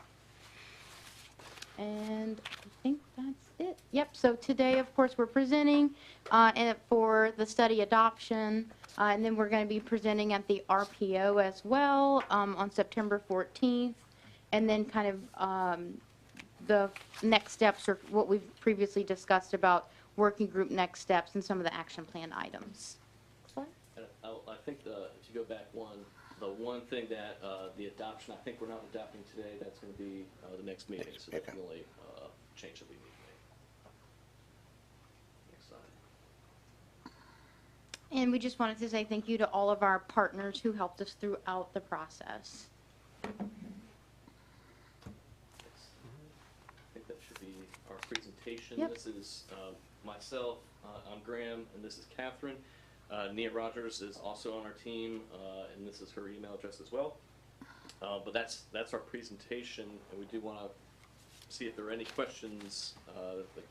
S10: And I think that's it. Yep, so today, of course, we're presenting and for the study adoption, and then we're going to be presenting at the RPO as well on September 14th, and then kind of the next steps are what we've previously discussed about working group next steps and some of the action plan items.
S11: And I think if you go back the one thing that the adoption, I think we're not adopting today, that's going to be the next meeting, so that's the only change that we need to make. Next slide.
S10: And we just wanted to say thank you to all of our partners who helped us throughout the process.
S11: I think that should be our presentation.
S10: Yep.
S11: This is myself, I'm Graham, and this is Catherine. Nia Rogers is also on our team, and this is her email address as well. But that's our presentation, and we do want to see if there are any questions that the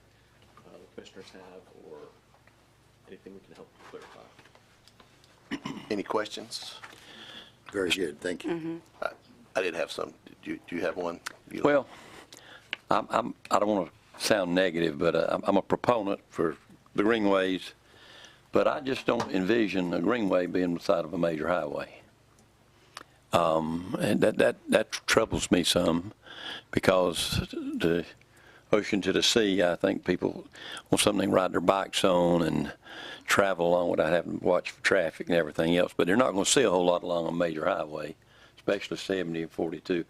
S11: commissioners have or anything we can help clarify.
S1: Any questions?
S4: Very good, thank you.
S1: I did have some. Do you have one?
S12: Well, I don't want to sound negative, but I'm a proponent for the greenways, but I just don't envision a greenway being the side of a major highway. And that troubles me some, because the ocean to the sea, I think people want something to ride their bikes on and travel along without having to watch for traffic and everything else. But they're not going to see a whole lot along a major highway, especially 70 and 42.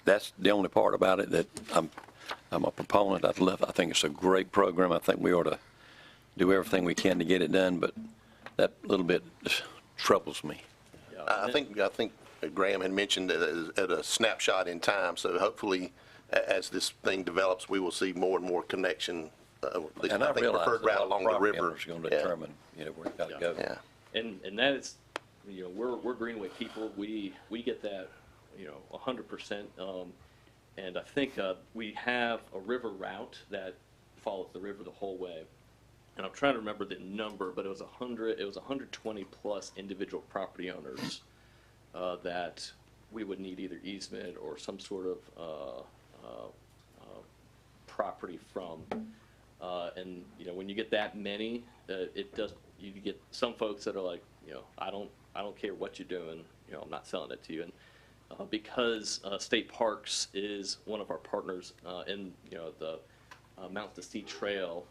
S12: That's the only part about it that I'm a proponent. I think it's a great program. I think we ought to do everything we can to get it done, but that little bit troubles me.
S1: I think Graham had mentioned that at a snapshot in time, so hopefully as this thing develops, we will see more and more connection.
S12: And I realize
S1: preferred route along the river
S12: is going to determine, where it's got to go.
S1: Yeah.
S11: And that is, we're Greenway people. We get that, 100%. And I think we have a river route that follows the river the whole way. And I'm trying to remember the number, but it was 120 plus individual property owners that we would need either easement or some sort of property from. And when you get that many, you get some folks that are like, I don't care what you're doing, I'm not selling it to you. And because State Parks is one of our partners in the Mountain to Sea Trail,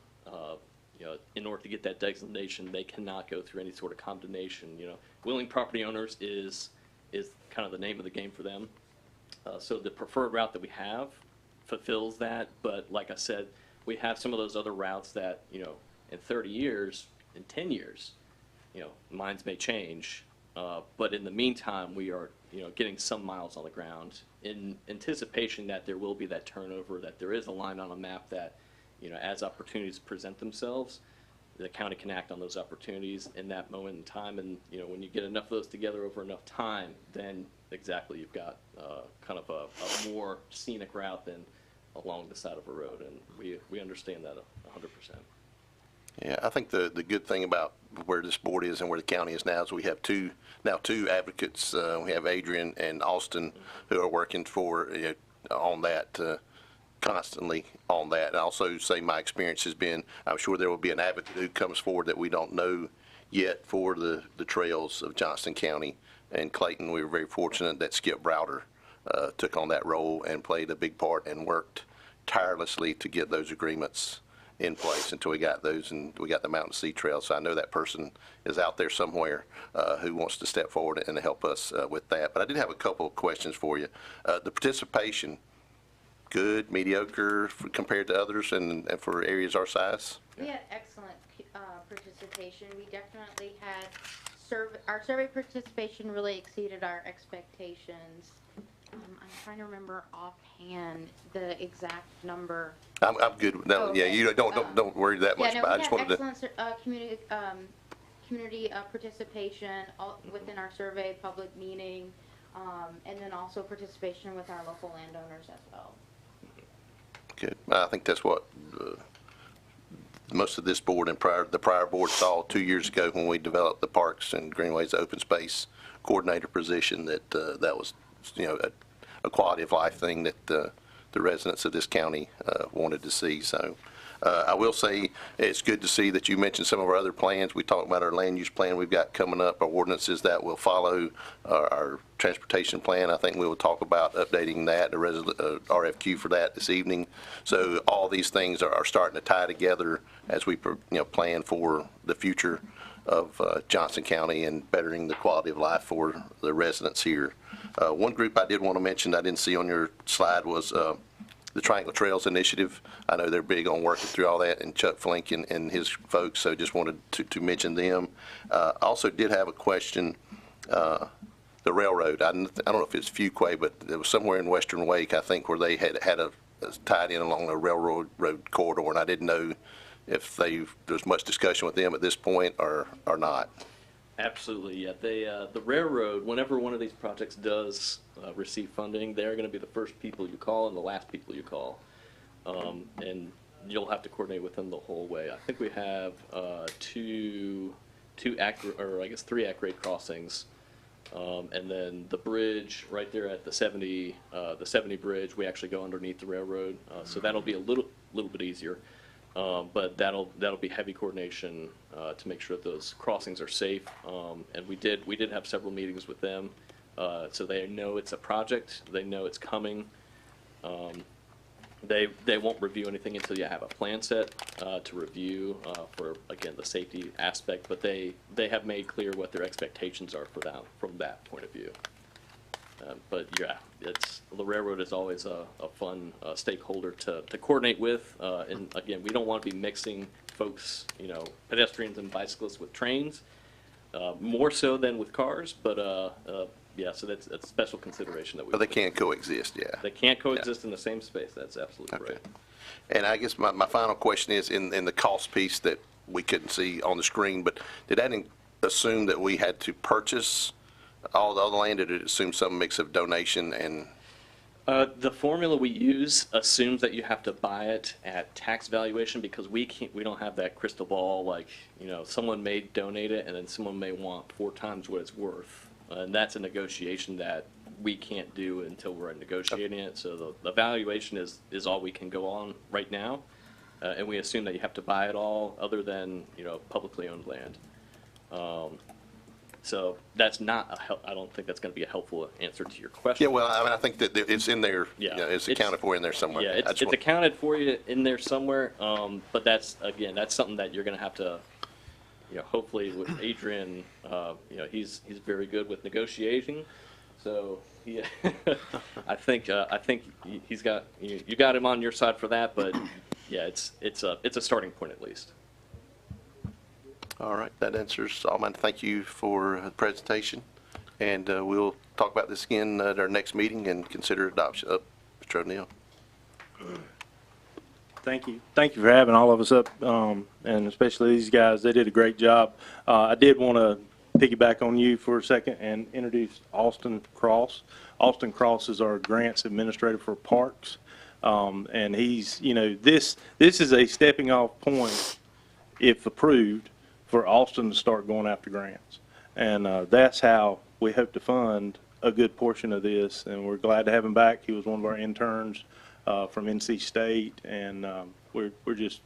S11: in order to get that designation, they cannot go through any sort of condemnation. Willing property owners is kind of the name of the game for them. So the preferred route that we have fulfills that. But like I said, we have some of those other routes that, in 30 years, in 10 years, minds may change. But in the meantime, we are, getting some miles on the ground in anticipation that there will be that turnover, that there is a line on a map that, as opportunities present themselves, the county can act on those opportunities in that moment in time. And, when you get enough of those together over enough time, then exactly you've got kind of a more scenic route than along the side of a road. And we understand that 100%.
S1: Yeah, I think the good thing about where this board is and where the county is now is we have two advocates. We have Adrian and Austin who are working on that, constantly on that. And I also say my experience has been, I'm sure there will be an advocate who comes forward that we don't know yet for the trails of Johnston County and Clayton. We were very fortunate that Skip Browder took on that role and played a big part and worked tirelessly to get those agreements in place until we got those, and we got the Mountain Sea Trail. So I know that person is out there somewhere who wants to step forward and help us with that. But I did have a couple of questions for you. The participation, good, mediocre compared to others and for areas our size?
S10: We had excellent participation. We definitely had our survey participation really exceeded our expectations. I'm trying to remember offhand the exact number.
S1: I'm good. No,
S10: Oh,
S1: yeah,
S10: okay.
S1: you don't worry that much.
S10: Yeah, no,
S1: But I
S10: we
S1: just
S10: had
S1: wanted to.
S10: excellent community participation within our survey, public meeting, and then also participation with our local landowners as well.
S1: Good. I think that's what most of this board and the prior board saw 2 years ago when we developed the Parks and Greenways Open Space Coordinator position, that that was, a quality of life thing that the residents of this county wanted to see. So I will say it's good to see that you mentioned some of our other plans. We talked about our land use plan we've got coming up, our ordinances that will follow our transportation plan. I think we will talk about updating that, the RFQ for that this evening. So all these things are starting to tie together as we plan for the future of Johnston County and bettering the quality of life for the residents here. One group I did want to mention I didn't see on your slide was the Triangle Trails Initiative. I know they're big on working through all that, and Chuck Flink and his folks, so just wanted to mention them. Also did have a question, the railroad. I don't know if it's Fuquay, but it was somewhere in Western Wake, I think, where they had a tied in along a road corridor, and I didn't know if there's much discussion with them at this point or not.
S11: Absolutely, yeah. The railroad, whenever one of these projects does receive funding, they're going to be the first people you call and the last people you call. And you'll have to coordinate with them the whole way. I think we have three at-grade crossings. And then the bridge right there at the 70 bridge, we actually go underneath the railroad. So that'll be a little bit easier. But that'll be heavy coordination to make sure that those crossings are safe. And we did have several meetings with them, so they know it's a project. They know it's coming. They won't review anything until you have a plan set to review for, again, the safety aspect. But they have made clear what their expectations are for that from that point of view. But yeah, the railroad is always a fun stakeholder to coordinate with. And again, we don't want to be mixing folks, pedestrians and bicyclists with trains, more so than with cars. But yeah, so that's a special consideration that we.
S1: But they can't coexist, yeah.
S11: They can't coexist in the same space. That's absolutely
S1: Okay.
S11: right.
S1: And I guess my final question is in the cost piece that we couldn't see on the screen, but did that assume that we had to purchase all the land, or did it assume some mix of donation and?
S11: The formula we use assumes that you have to buy it at tax valuation because we don't have that crystal ball. Like, someone may donate it and then someone may want 4 times what it's worth, and that's a negotiation that we can't do until we're negotiating it. So the valuation is all we can go on right now, and we assume that you have to buy it all, other than publicly owned land. So that's not I don't think that's going to be a helpful answer to your question.
S1: Yeah, well, I mean, I think that it's in there.
S11: Yeah,
S1: it's accounted for in there somewhere.
S11: Yeah, it's accounted for you in there somewhere. But that's something that you're going to have to, hopefully with Adrian, he's very good with negotiating. So yeah, I think he's got you got him on your side for that. But yeah, it's a starting point at least.
S1: All right, that answers all mine. Thank you for the presentation, and we'll talk about this again at our next meeting and consider adoption. Mr. O'Neill.
S9: Thank you. Thank you for having all of us up, and especially these guys. They did a great job. I did want to piggyback on you for a second and introduce Austin Cross. Austin Cross is our grants administrator for parks, and he's, this is a stepping off point, if approved, for Austin to start going after grants. And that's how we hope to fund a good portion of this, and we're glad to have him back. He was one of our interns from NC State, and we're just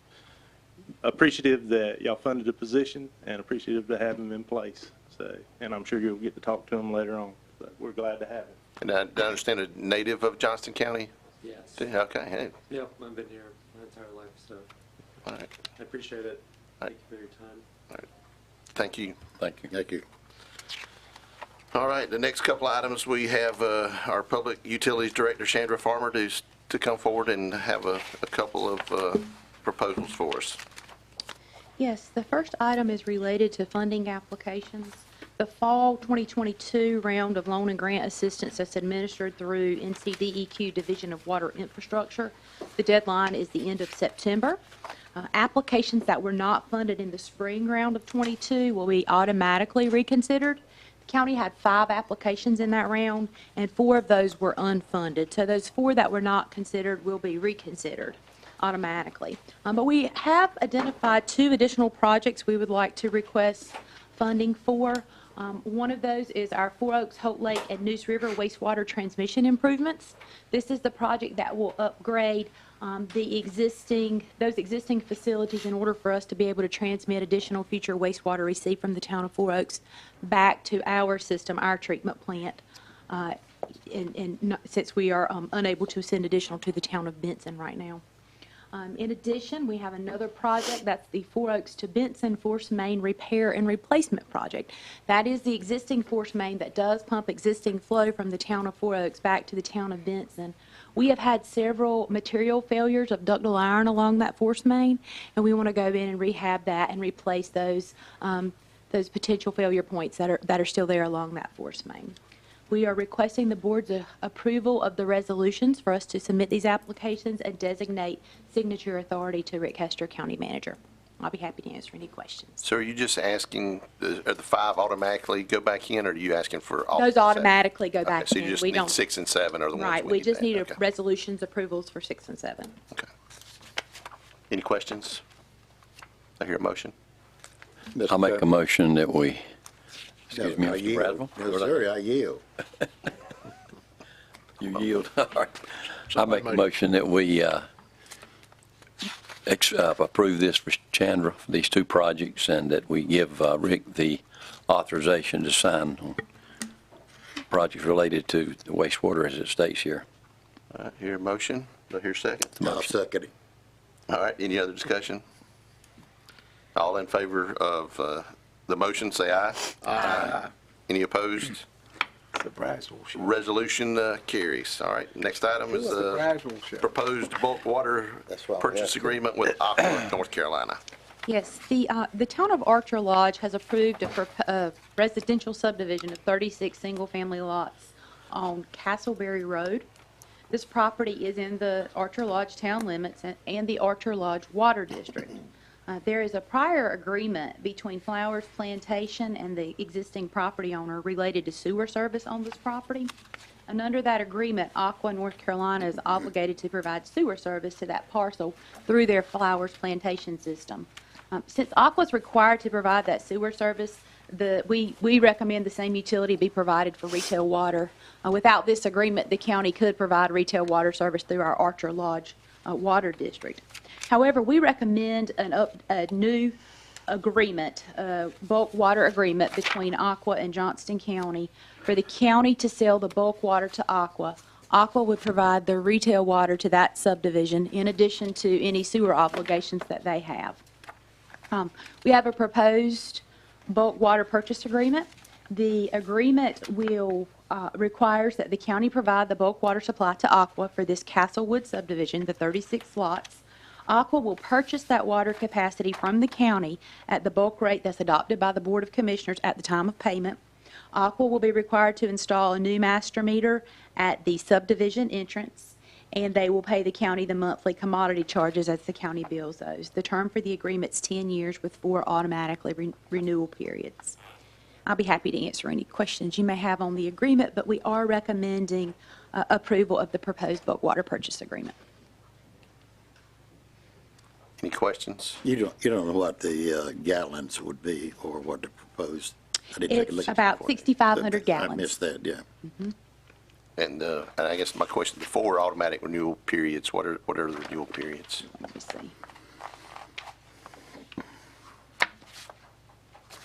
S9: appreciative that y'all funded the position and appreciative to have him in place. So, and I'm sure you'll get to talk to him later on, but we're glad to have him.
S1: And I understand a native of Johnston County?
S13: Yes.
S1: Okay. Hey.
S13: Yep, I've been here my entire life, so
S1: All right.
S13: I appreciate it. Thank you for your time.
S1: All right. Thank you.
S12: Thank you.
S4: Thank you.
S1: All right, the next couple items, we have our Public Utilities Director, Chandra Farmer, to to come forward and have a couple of proposals for us.
S10: Yes, the first item is related to funding applications. The fall 2022 round of loan and grant assistance that's administered through NCDEQ Division of Water Infrastructure. The deadline is the end of September. Applications that were not funded in the spring round of 22 will be automatically reconsidered. The county had 5 applications in that round, and 4 of those were unfunded. So those 4 that were not considered will be reconsidered automatically. But we have identified 2 additional projects we would like to request funding for. One of those is our Four Oaks, Holt Lake, and Neuse River wastewater transmission improvements. This is the project that will upgrade those existing facilities in order for us to be able to transmit additional future wastewater received from the town of Four Oaks back to our system, our treatment plant, since we are unable to send additional to the town of Benson right now. In addition, we have another project, that's the Four Oaks to Benson Force Main Repair and Replacement Project. That is the existing force main that does pump existing flow from the town of Four Oaks back to the town of Benson. We have had several material failures of ductile iron along that force main, and we want to go in and rehab that and replace those potential failure points that are still there along that force main. We are requesting the board's approval of the resolutions for us to submit these applications and designate signature authority to Rick Hester, County Manager. I'll be happy to answer any questions.
S1: So are you just asking, are the 5 automatically go back in, or are you asking for all?
S10: Those automatically go back
S1: So
S10: in.
S1: you just
S10: We
S1: need
S10: don't-
S1: 6 and 7 are the ones
S10: Right,
S1: we
S10: we
S1: need
S10: just
S1: then.
S10: need
S1: Okay.
S10: resolutions approvals for 6 and 7.
S1: Okay. Any questions? I hear a motion.
S12: I'll make a motion that we, excuse me,
S4: I
S12: Mr.
S4: yield.
S12: Bradwell.
S4: No, sir, I yield.
S12: You yield. All right. I make a motion that we approve this for Chandra for these 2 projects, and that we give Rick the authorization to sign on projects related to the wastewater as it states here.
S1: All right, hear a motion. Do I hear a second?
S4: I'll second it.
S1: All right, any other discussion? All in favor of the motion, say aye. Aye. Any opposed? Resolution carries. All right, next item is proposed bulk water
S4: That's why we
S1: purchase
S4: asked.
S1: agreement with Opioid, North Carolina.
S10: Yes, the town of Archer Lodge has approved a residential subdivision of 36 single-family lots on Castleberry Road. This property is in the Archer Lodge town limits and the Archer Lodge Water District. There is a prior agreement between Flowers Plantation and the existing property owner related to sewer service on this property. And under that agreement, Aqua North Carolina is obligated to provide sewer service to that parcel through their Flowers Plantation system. Since Aqua is required to provide that sewer service, we recommend the same utility be provided for retail water. Without this agreement, the county could provide retail water service through our Archer Lodge Water District. However, we recommend a new agreement, bulk water agreement between Aqua and Johnston County for the county to sell the bulk water to Aqua. Aqua would provide the retail water to that subdivision in addition to any sewer obligations that they have. We have a proposed bulk water purchase agreement. The agreement will requires that the county provide the bulk water supply to Aqua for this Castlewood subdivision, the 36 lots. Aqua will purchase that water capacity from the county at the bulk rate that's adopted by the Board of Commissioners at the time of payment. Aqua will be required to install a new master meter at the subdivision entrance, and they will pay the county the monthly commodity charges as the county bills those. The term for the agreement is 10 years with 4 automatically renewal periods. I'll be happy to answer any questions you may have on the agreement, but we are recommending approval of the proposed bulk water purchase agreement.
S1: Any questions?
S4: You don't know what the gallons would be or what the proposed. I didn't take a look
S10: It's
S4: at
S10: about
S4: it.
S10: 6,500 gallons.
S4: I missed that, yeah.
S1: And I guess my question, before automatic renewal periods, what are the renewal periods?
S10: Let me see.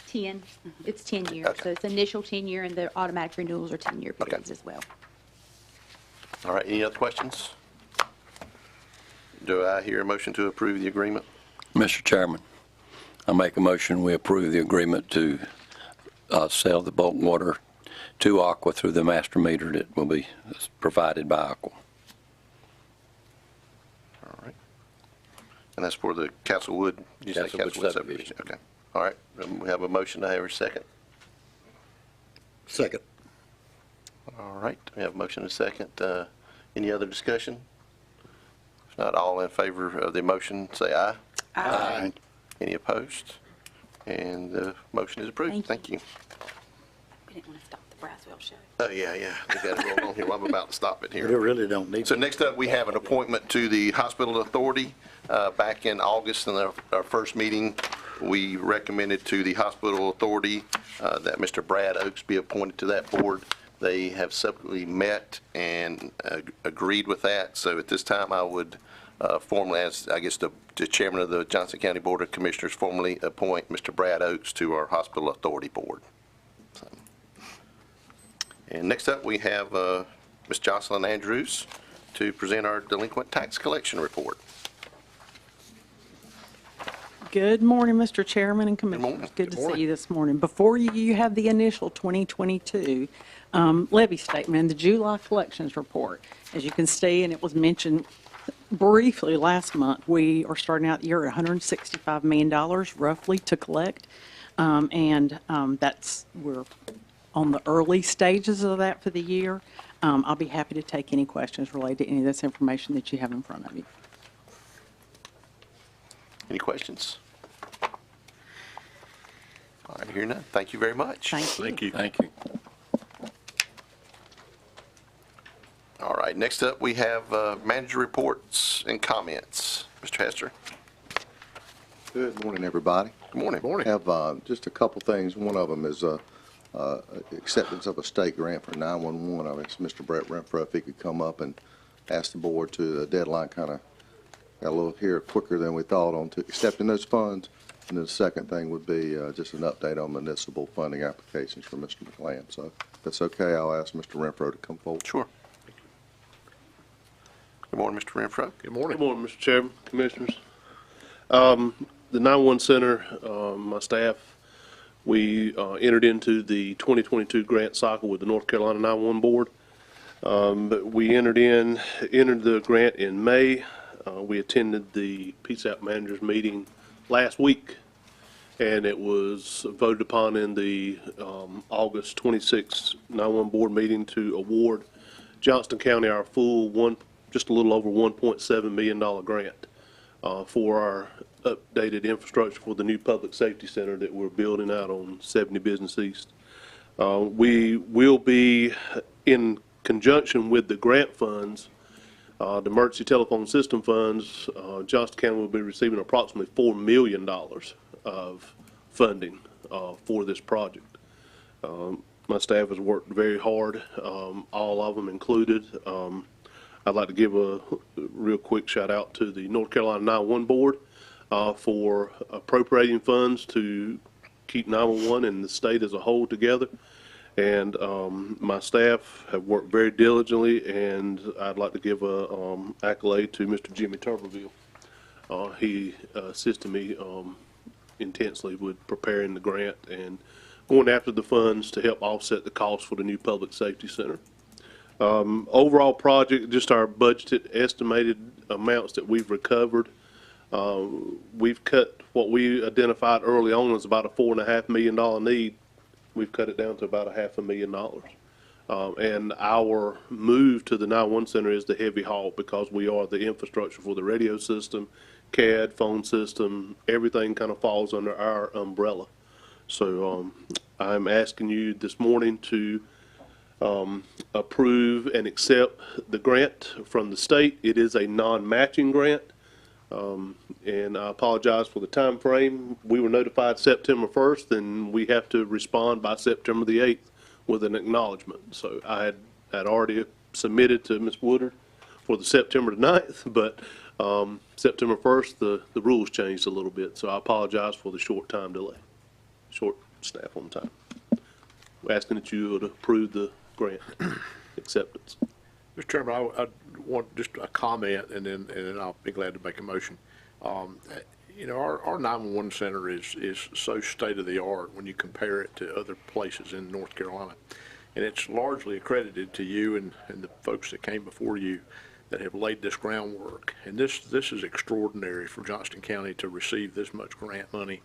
S10: 10. It's 10 years.
S1: Okay.
S10: So it's initial 10-year, and the automatic renewals are 10-year periods as well.
S1: All right, any other questions? Do I hear a motion to approve the agreement?
S12: Mr. Chairman, I make a motion we approve the agreement to sell the bulk water to Aqua through the master meter that will be provided by Aqua.
S1: And that's for the Castlewood, did you say
S12: Castlewood
S1: Castlewood
S12: subdivision.
S1: subdivision? Okay. All right. We have a motion. Do I have a second?
S4: Second.
S1: All right. We have a motion and a second. Any other discussion? If not, all in favor of the motion, say aye.
S4: Aye.
S1: Any opposed? And the motion is approved.
S7: Thank
S1: Thank you.
S8: We didn't want to stop the Braswell show.
S1: Oh, yeah. We got it roll on here. Well, I'm about to stop it
S4: They
S1: here.
S4: really don't need
S1: So
S4: to.
S1: next up, we have an appointment to the Hospital Authority. Back in August, in our first meeting, we recommended to the Hospital Authority that Mr. Brad Oakes be appointed to that board. They have subsequently met and agreed with that. So at this time, I would formally, as I guess the chairman of the Johnston County Board of Commissioners, formally appoint Mr. Brad Oakes to our Hospital Authority Board. So. And next up, we have Ms. Jocelyn Andrews to present our delinquent tax collection report.
S14: Good morning, Mr. Chairman and Commissioners.
S1: morning.
S14: Good to see you this morning. Before you have the initial 2022 levy statement and the July collections report. As you can see, and it was mentioned briefly last month, we are starting out the year at $165 million roughly to collect. We're on the early stages of that for the year. I'll be happy to take any questions related to any of this information that you have in front of you.
S1: Any questions? All right, hearing none. Thank you very much.
S14: Thank you.
S2: Thank you.
S12: Thank you.
S1: All right, next up, we have manager reports and comments. Mr. Hester.
S15: Good morning, everybody.
S1: Good morning.
S2: Morning.
S15: I have just a couple things. One of them is acceptance of a state grant for 911. I asked Mr. Brett Renfro if he could come up and ask the board to, the deadline kind of got a little here quicker than we thought on to accepting those funds. And then the second thing would be just an update on municipal funding applications for Mr. McLean. So if that's okay, I'll ask Mr. Renfro to come forward.
S1: Sure. Good morning, Mr. Renfro.
S2: Good morning.
S16: Good morning, Mr. Chairman, Commissioners. The 911 Center, my staff, we entered into the 2022 grant cycle with the North Carolina 911 Board. But we entered the grant in May. We attended the PSAP managers meeting last week, and it was voted upon in the August 26th 911 Board meeting to award Johnston County our full just a little over $1.7 million grant for our updated infrastructure for the new public safety center that we're building out on 70 Business East. We will be, in conjunction with the grant funds, the emergency telephone system funds, Johnston County will be receiving approximately $4 million of funding for this project. My staff has worked very hard, all of them included. I'd like to give a real quick shout out to the North Carolina 911 Board for appropriating funds to keep 911 and the state as a whole together. And my staff have worked very diligently, and I'd like to give a accolade to Mr. Jimmy Turberville. He assisted me intensely with preparing the grant and going after the funds to help offset the cost for the new public safety center. Overall project, just our budgeted estimated amounts that we've recovered. We've cut what we identified early on as about a $4.5 million need. We've cut it down to about $500,000. And our move to the 911 Center is the heavy haul because we are the infrastructure for the radio system, CAD, phone system, everything kind of falls under our umbrella. So I'm asking you this morning to approve and accept the grant from the state. It is a non-matching grant. And I apologize for the time frame. We were notified September 1st, and we have to respond by September the 8th with an acknowledgement. So I had already submitted to Ms. Woodard for the September the 9th, but September 1st, the rules changed a little bit. So I apologize for the short time delay, short staff on time. We're asking that you would approve the grant acceptance.
S2: Mr. Chairman, I want just a comment, and then I'll be glad to make a motion. You know, our 911 center is so state-of-the-art when you compare it to other places in North Carolina. And it's largely accredited to you and the folks that came before you that have laid this groundwork. And this is extraordinary for Johnston County to receive this much grant money,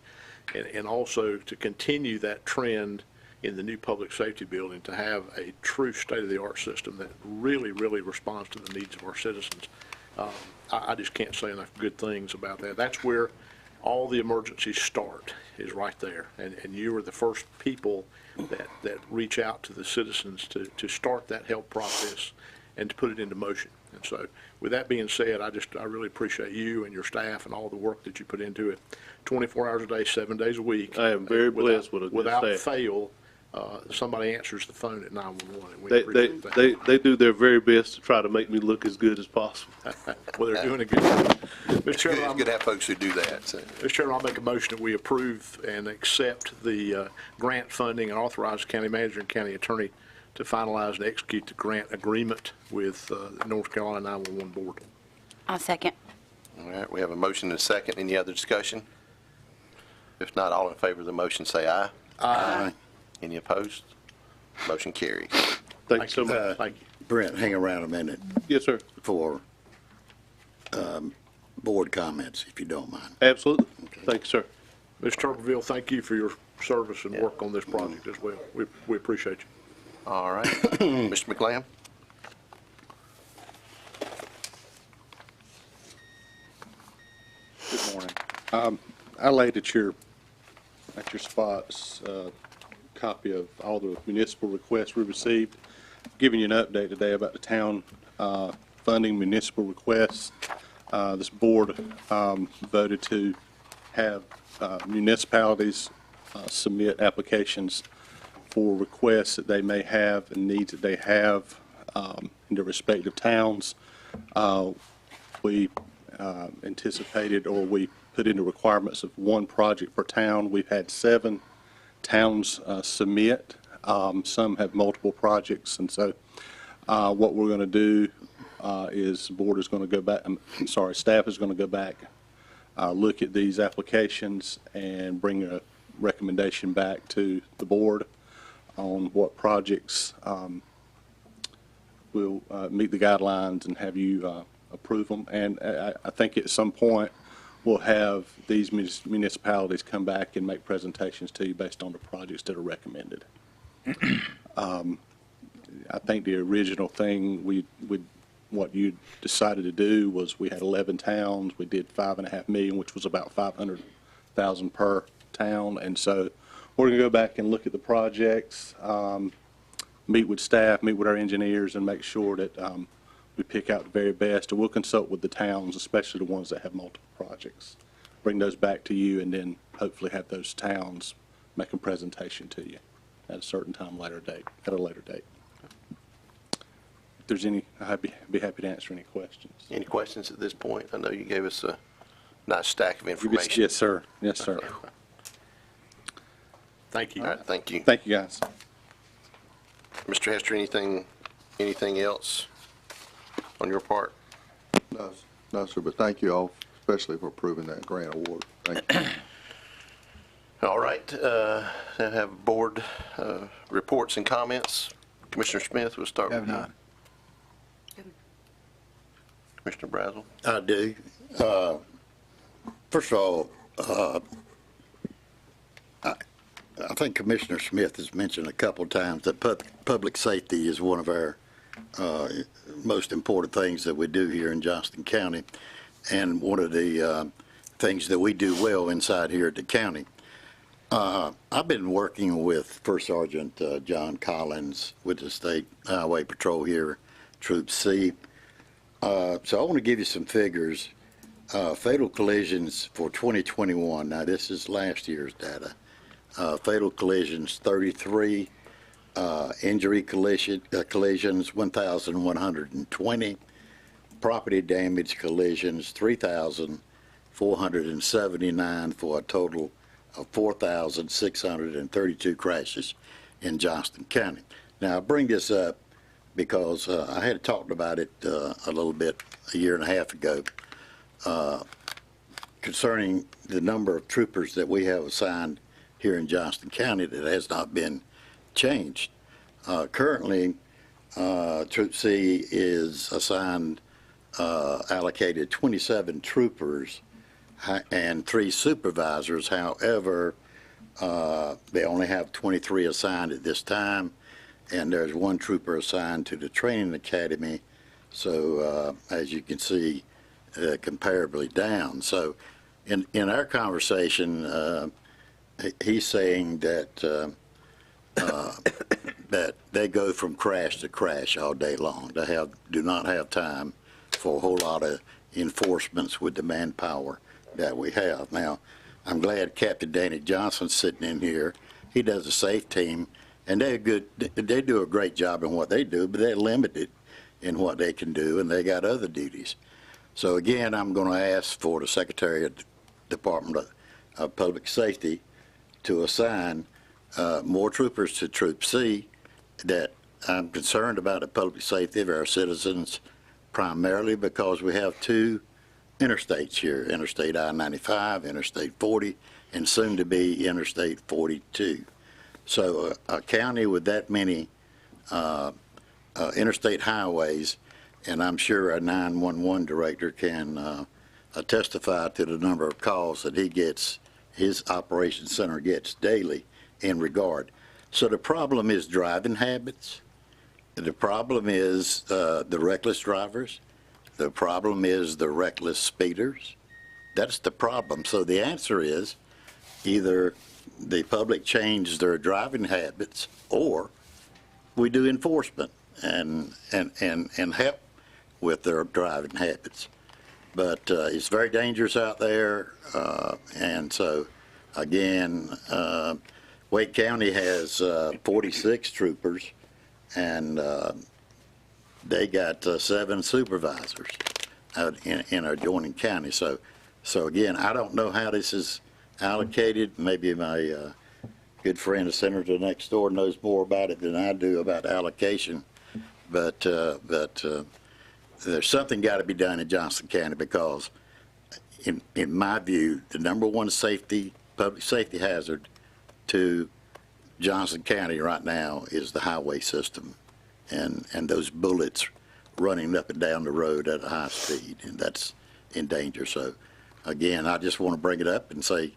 S2: and also to continue that trend in the new public safety building, to have a true state-of-the-art system that really, really responds to the needs of our citizens. I just can't say enough good things about that. That's where all the emergencies start, is right there. And you are the first people that reach out to the citizens to start that help process and to put it into motion. And so with that being said, I really appreciate you and your staff and all the work that you put into it. 24 hours a day, 7 days a week.
S16: I am very blessed with a good
S2: Without
S16: staff.
S2: Fail, somebody answers the phone at 911. And we appreciate that.
S16: They do their very best to try to make me look as good as possible.
S2: Well, they're doing a good job. Mr.
S1: It's
S2: Chairman,
S1: good to have folks who do that. So.
S2: Mr. Chairman, I'll make a motion that we approve and accept the grant funding and authorize the county manager and county attorney to finalize and execute the grant agreement with the North Carolina 911 Board.
S8: I'll second.
S1: All right, we have a motion and a second. Any other discussion? If not, all in favor of the motion say aye.
S2: Aye.
S1: Any opposed? Motion carries.
S16: Thank you so much.
S2: Thank you.
S4: Brent, hang around a minute
S16: Yes, sir.
S4: for board comments, if you don't mind.
S16: Absolutely. Thank you, sir.
S2: Mr. Tuberville, thank you for your service and work on this project as well. We appreciate you.
S1: All right. Mr. McLam?
S17: Good morning. I laid at your spots copy of all the municipal requests we received. Giving you an update today about the town funding municipal requests. This board voted to have municipalities submit applications for requests that they may have and needs that they have in their respective towns. We anticipated, or we put into requirements of one project per town. We've had 7 towns submit. Some have multiple projects, and so what we're going to do is the board is going to go back, staff is going to go back, look at these applications and bring a recommendation back to the board on what projects will meet the guidelines and have you approve them. And I think at some point we'll have these municipalities come back and make presentations to you based on the projects that are recommended. I think the original thing what you decided to do was we had 11 towns. We did $5.5 million, which was about $500,000 per town. And so we're going to go back and look at the projects, meet with staff, meet with our engineers, and make sure that we pick out the very best. And we'll consult with the towns, especially the ones that have multiple projects. Bring those back to you, and then hopefully have those towns make a presentation to you at a certain time, at a later date. If there's any, I'd be happy to answer any questions.
S1: Any questions at this point? I know you gave us a nice stack of information.
S17: Yes, sir. Yes, sir.
S2: Thank you.
S1: All right, thank you.
S17: Thank you, guys.
S1: Mr. Hester, anything else on your part?
S15: No, sir, but thank you all, especially for approving that grant award. Thank you.
S1: All right, I have board reports and comments. Commissioner Smith, we'll start with you. Commissioner Brazel?
S4: I do. First of all, I think Commissioner Smith has mentioned a couple of times that public safety is one of our most important things that we do here in Johnston County, and one of the things that we do well inside here at the county. I've been working with First Sergeant John Collins with the State Highway Patrol here, Troop C. So I want to give you some figures. Fatal collisions for 2021. Now this is last year's data. Fatal collisions 33, injury collisions 1,120, property damage collisions 3,479 for a total of 4,632 crashes in Johnston County. Now I bring this up because I had talked about it a little bit a year and a half ago concerning the number of troopers that we have assigned here in Johnston County that has not been changed. Currently, Troop C is assigned allocated 27 troopers and 3 supervisors. However, they only have 23 assigned at this time, and there's 1 trooper assigned to the training academy. So as you can see, comparably down. So in our conversation, he's saying that that they go from crash to crash all day long. They do not have time for a whole lot of enforcements with the manpower that we have. Now, I'm glad Captain Danny Johnston's sitting in here. He does a safe team, and they're good. They do a great job in what they do, but they're limited in what they can do, and they got other duties. So again, I'm going to ask for the Secretary of the Department of Public Safety to assign more troopers to Troop C. That I'm concerned about the public safety of our citizens, primarily because we have 2 interstates here, Interstate I-95, Interstate 40, and soon to be Interstate 42. So a county with that many interstate highways, and I'm sure our 911 director can testify to the number of calls that he gets, his operations center gets daily in regard. So the problem is driving habits. The problem is the reckless drivers. The problem is the reckless speeders. That's the problem. So the answer is either the public change their driving habits, or we do enforcement and help with their driving habits. But it's very dangerous out there, and so again, Wake County has 46 troopers, and they got 7 supervisors out in our adjoining county. So again, I don't know how this is allocated. Maybe my good friend, the senator next door, knows more about it than I do about allocation. But there's something got to be done in Johnston County, because in my view, the #1 public safety hazard to Johnston County right now is the highway system and those bullets running up and down the road at a high speed, and that's in danger. So again, I just want to bring it up and say,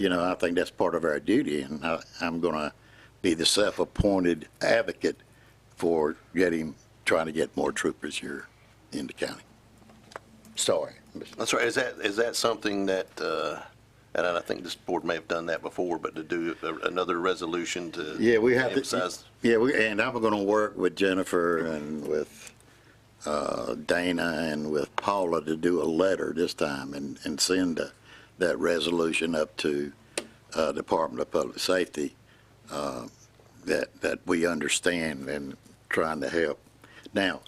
S4: I think that's part of our duty, and I'm going to be the self-appointed advocate for trying to get more troopers here in the county. Sorry.
S1: That's right. Is that something that, and I think this board may have done that before, but to do another resolution to
S4: we have
S1: emphasize?
S4: And I'm going to work with Jennifer and with Dana and with Paula to do a letter this time and send that resolution up to Department of Public Safety that we understand and trying to help. Now,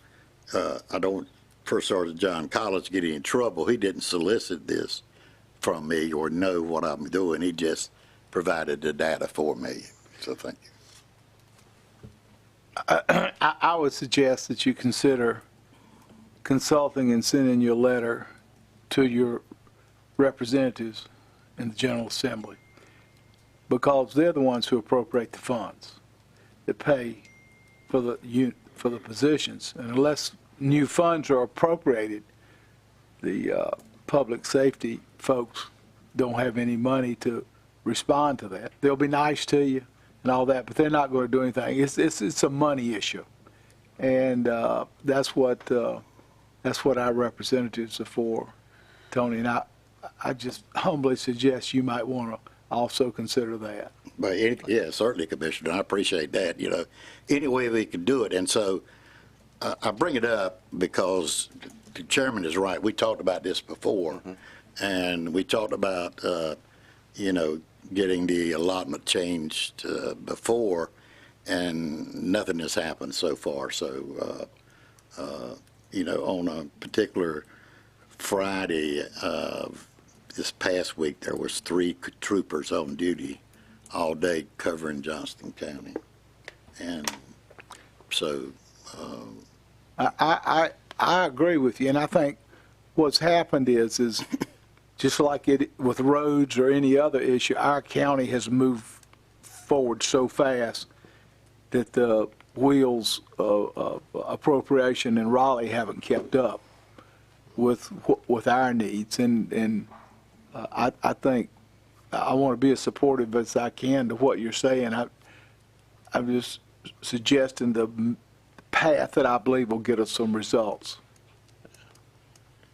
S4: I don't, First Sergeant John Collins getting in trouble. He didn't solicit this from me or know what I'm doing. He just provided the data for me. So thank you.
S5: I would suggest that you consider consulting and sending your letter to your representatives in the General Assembly, because they're the ones who appropriate the funds that pay for the positions. And unless new funds are appropriated, the public safety folks don't have any money to respond to that. They'll be nice to you and all that, but they're not going to do anything. It's a money issue, and that's what our representatives are for, Tony. And I just humbly suggest you might want to also consider that.
S4: But yeah, certainly, Commissioner. I appreciate that. Any way we can do it, and so I bring it up because the chairman is right. We talked about this before, and we talked about getting the allotment changed before, and nothing has happened so far. So on a particular Friday this past week, there was 3 troopers on duty all day covering Johnston County, and so
S5: I agree with you, and I think what's happened is just like it with roads or any other issue, our county has moved forward so fast that the wheels of appropriation in Raleigh haven't kept up. with our needs, and I think I want to be as supportive as I can to what you're saying. I'm just suggesting the path that I believe will get us some results.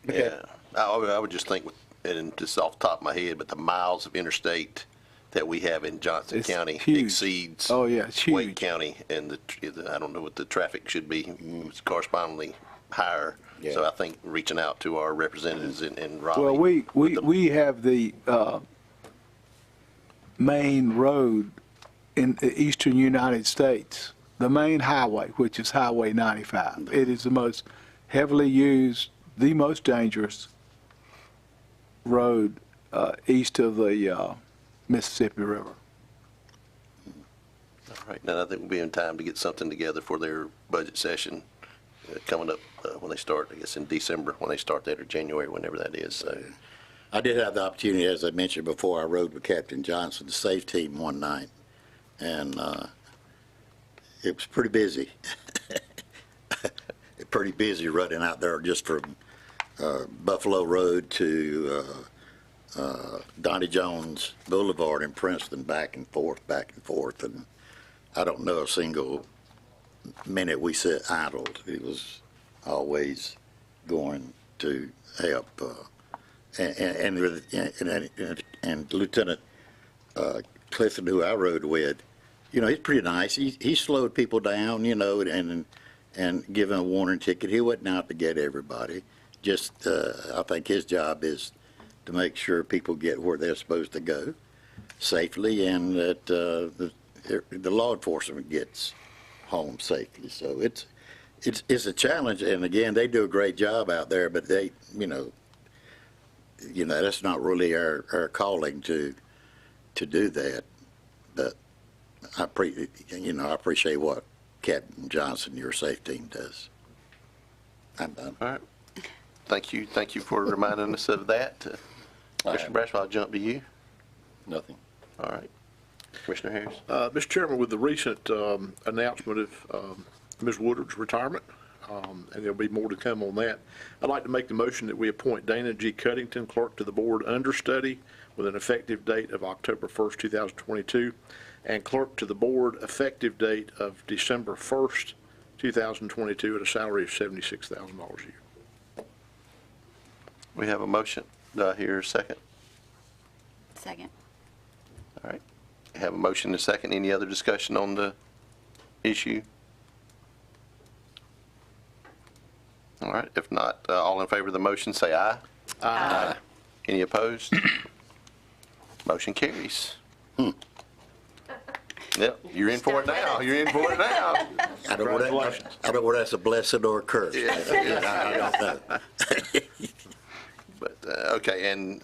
S1: Yeah, I would just think, and just off the top of my head, but the miles of interstate that we have in Johnston
S5: It's
S1: County
S5: huge.
S1: exceeds
S5: Oh, yeah, it's
S1: Wake
S5: huge.
S1: County, and I don't know what the traffic should be, it's correspondingly higher. So I think reaching out to our representatives in Raleigh.
S5: Well, we have the main road in the eastern United States, the main highway, which is Highway 95. It is the most heavily used, the most dangerous road east of the Mississippi River.
S1: All right, now I think we'll be in time to get something together for their budget session coming up when they start, I guess in December, when they start that, or January, whenever that is. So
S4: I did have the opportunity, as I mentioned before, I rode with Captain Johnston, the SAFE team, one night, and it was pretty busy. Pretty busy running out there just from Buffalo Road to Donnie Jones Boulevard in Princeton, back and forth, and I don't know a single minute we sat idled. It was always going to help. And Lieutenant Clifton, who I rode with, you know, he's pretty nice. He slowed people down, you know, and giving a warning ticket. He wasn't out to get everybody. Just, I think his job is to make sure people get where they're supposed to go safely, and that the law enforcement gets home safely. So it's a challenge, and again, they do a great job out there, but they, you know, that's not really our calling to do that. But I appreciate what Captain Johnson, your safe team, does. I'm done.
S1: all right, thank you for reminding us of that. Commissioner Braswell, I'll jump to you.
S12: Nothing.
S1: All right, Commissioner Harris.
S2: Mr. Chairman, with the recent announcement of Ms. Woodard's retirement, and there'll be more to come on that, I'd like to make the motion that we appoint Dana G. Cuddington, clerk to the board, understudy, with an effective date of October 1st, 2022, and clerk to the board, effective date of December 1st, 2022, at a salary of $76,000 a year.
S1: We have a motion. Do I hear a second?
S8: Second.
S1: All right. Have a motion and a second. Any other discussion on the issue? All right. If not, all in favor of the motion, say aye. Aye. Any opposed? Motion carries. Yep, you're in for it now. You're in for it now.
S4: I don't know whether that's a blessing or a curse. I don't know.
S1: But, okay, and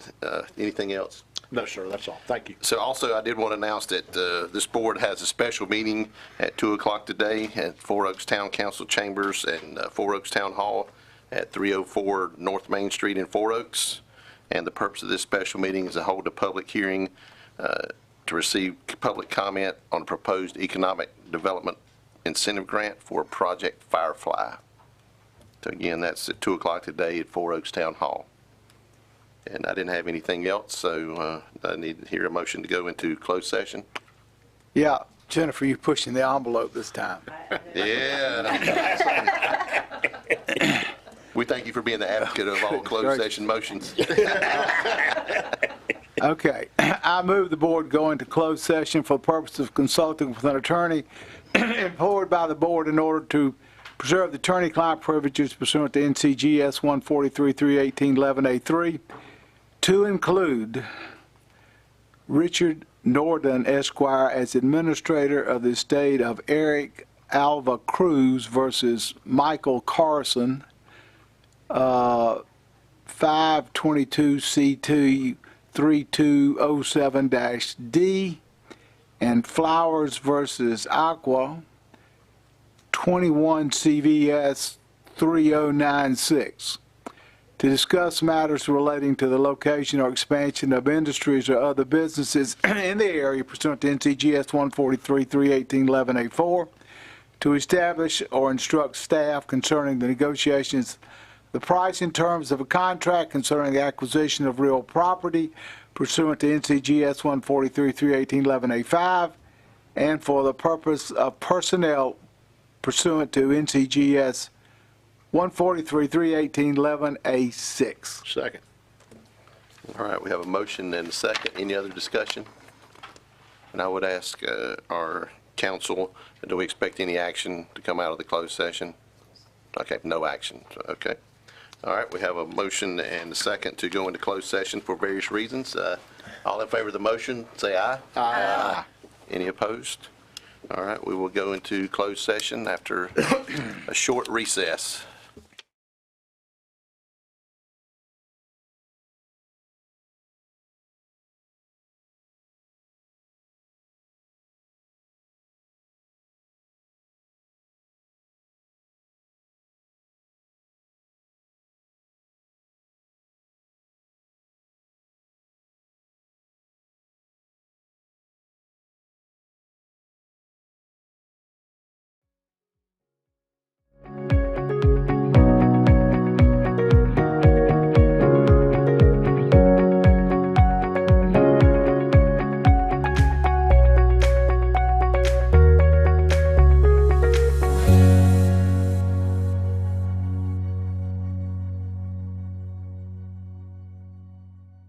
S1: anything else?
S2: No, sir, that's all. Thank you.
S1: So also, I did want to announce that this board has a special meeting at 2 o'clock today at Four Oaks Town Council Chambers and Four Oaks Town Hall at 304 North Main Street in Four Oaks. And the purpose of this special meeting is to hold a public hearing to receive public comment on a proposed economic development incentive grant for Project Firefly. So again, that's at 2 o'clock today at Four Oaks Town Hall. And I didn't have anything else, so I need to hear a motion to go into closed session.
S5: Yeah, Jennifer, you're pushing the envelope this time.
S1: Yeah. We thank you for being the advocate of all closed session motions.
S5: Okay, I move the board go into closed session for the purpose of consulting with an attorney employed by the board in order to preserve the attorney-client privileges pursuant to NCGS 143-318-11A3, to include Richard Norden, Esquire, as administrator of the estate of Eric Alva Cruz versus Michael Carson, 522C2 3207-D, and Flowers versus Aqua, 21 CVS 3096, to discuss matters relating to the location or expansion of industries or other businesses in the area pursuant to NCGS 143-318-11A4, to establish or instruct staff concerning the negotiations the price and terms of a contract concerning the acquisition of real property pursuant to NCGS 143-318-11A5, and for the purpose of personnel pursuant to NCGS 143-318-11A6.
S2: Second.
S1: All right, we have a motion and a second. Any other discussion? And I would ask our council, do we expect any action to come out of the closed session? Okay, no action. Okay. All right, we have a motion and a second to go into closed session for various reasons. All in favor of the motion, say aye.
S2: Aye.
S1: Any opposed? All right, we will go into closed session after a short recess.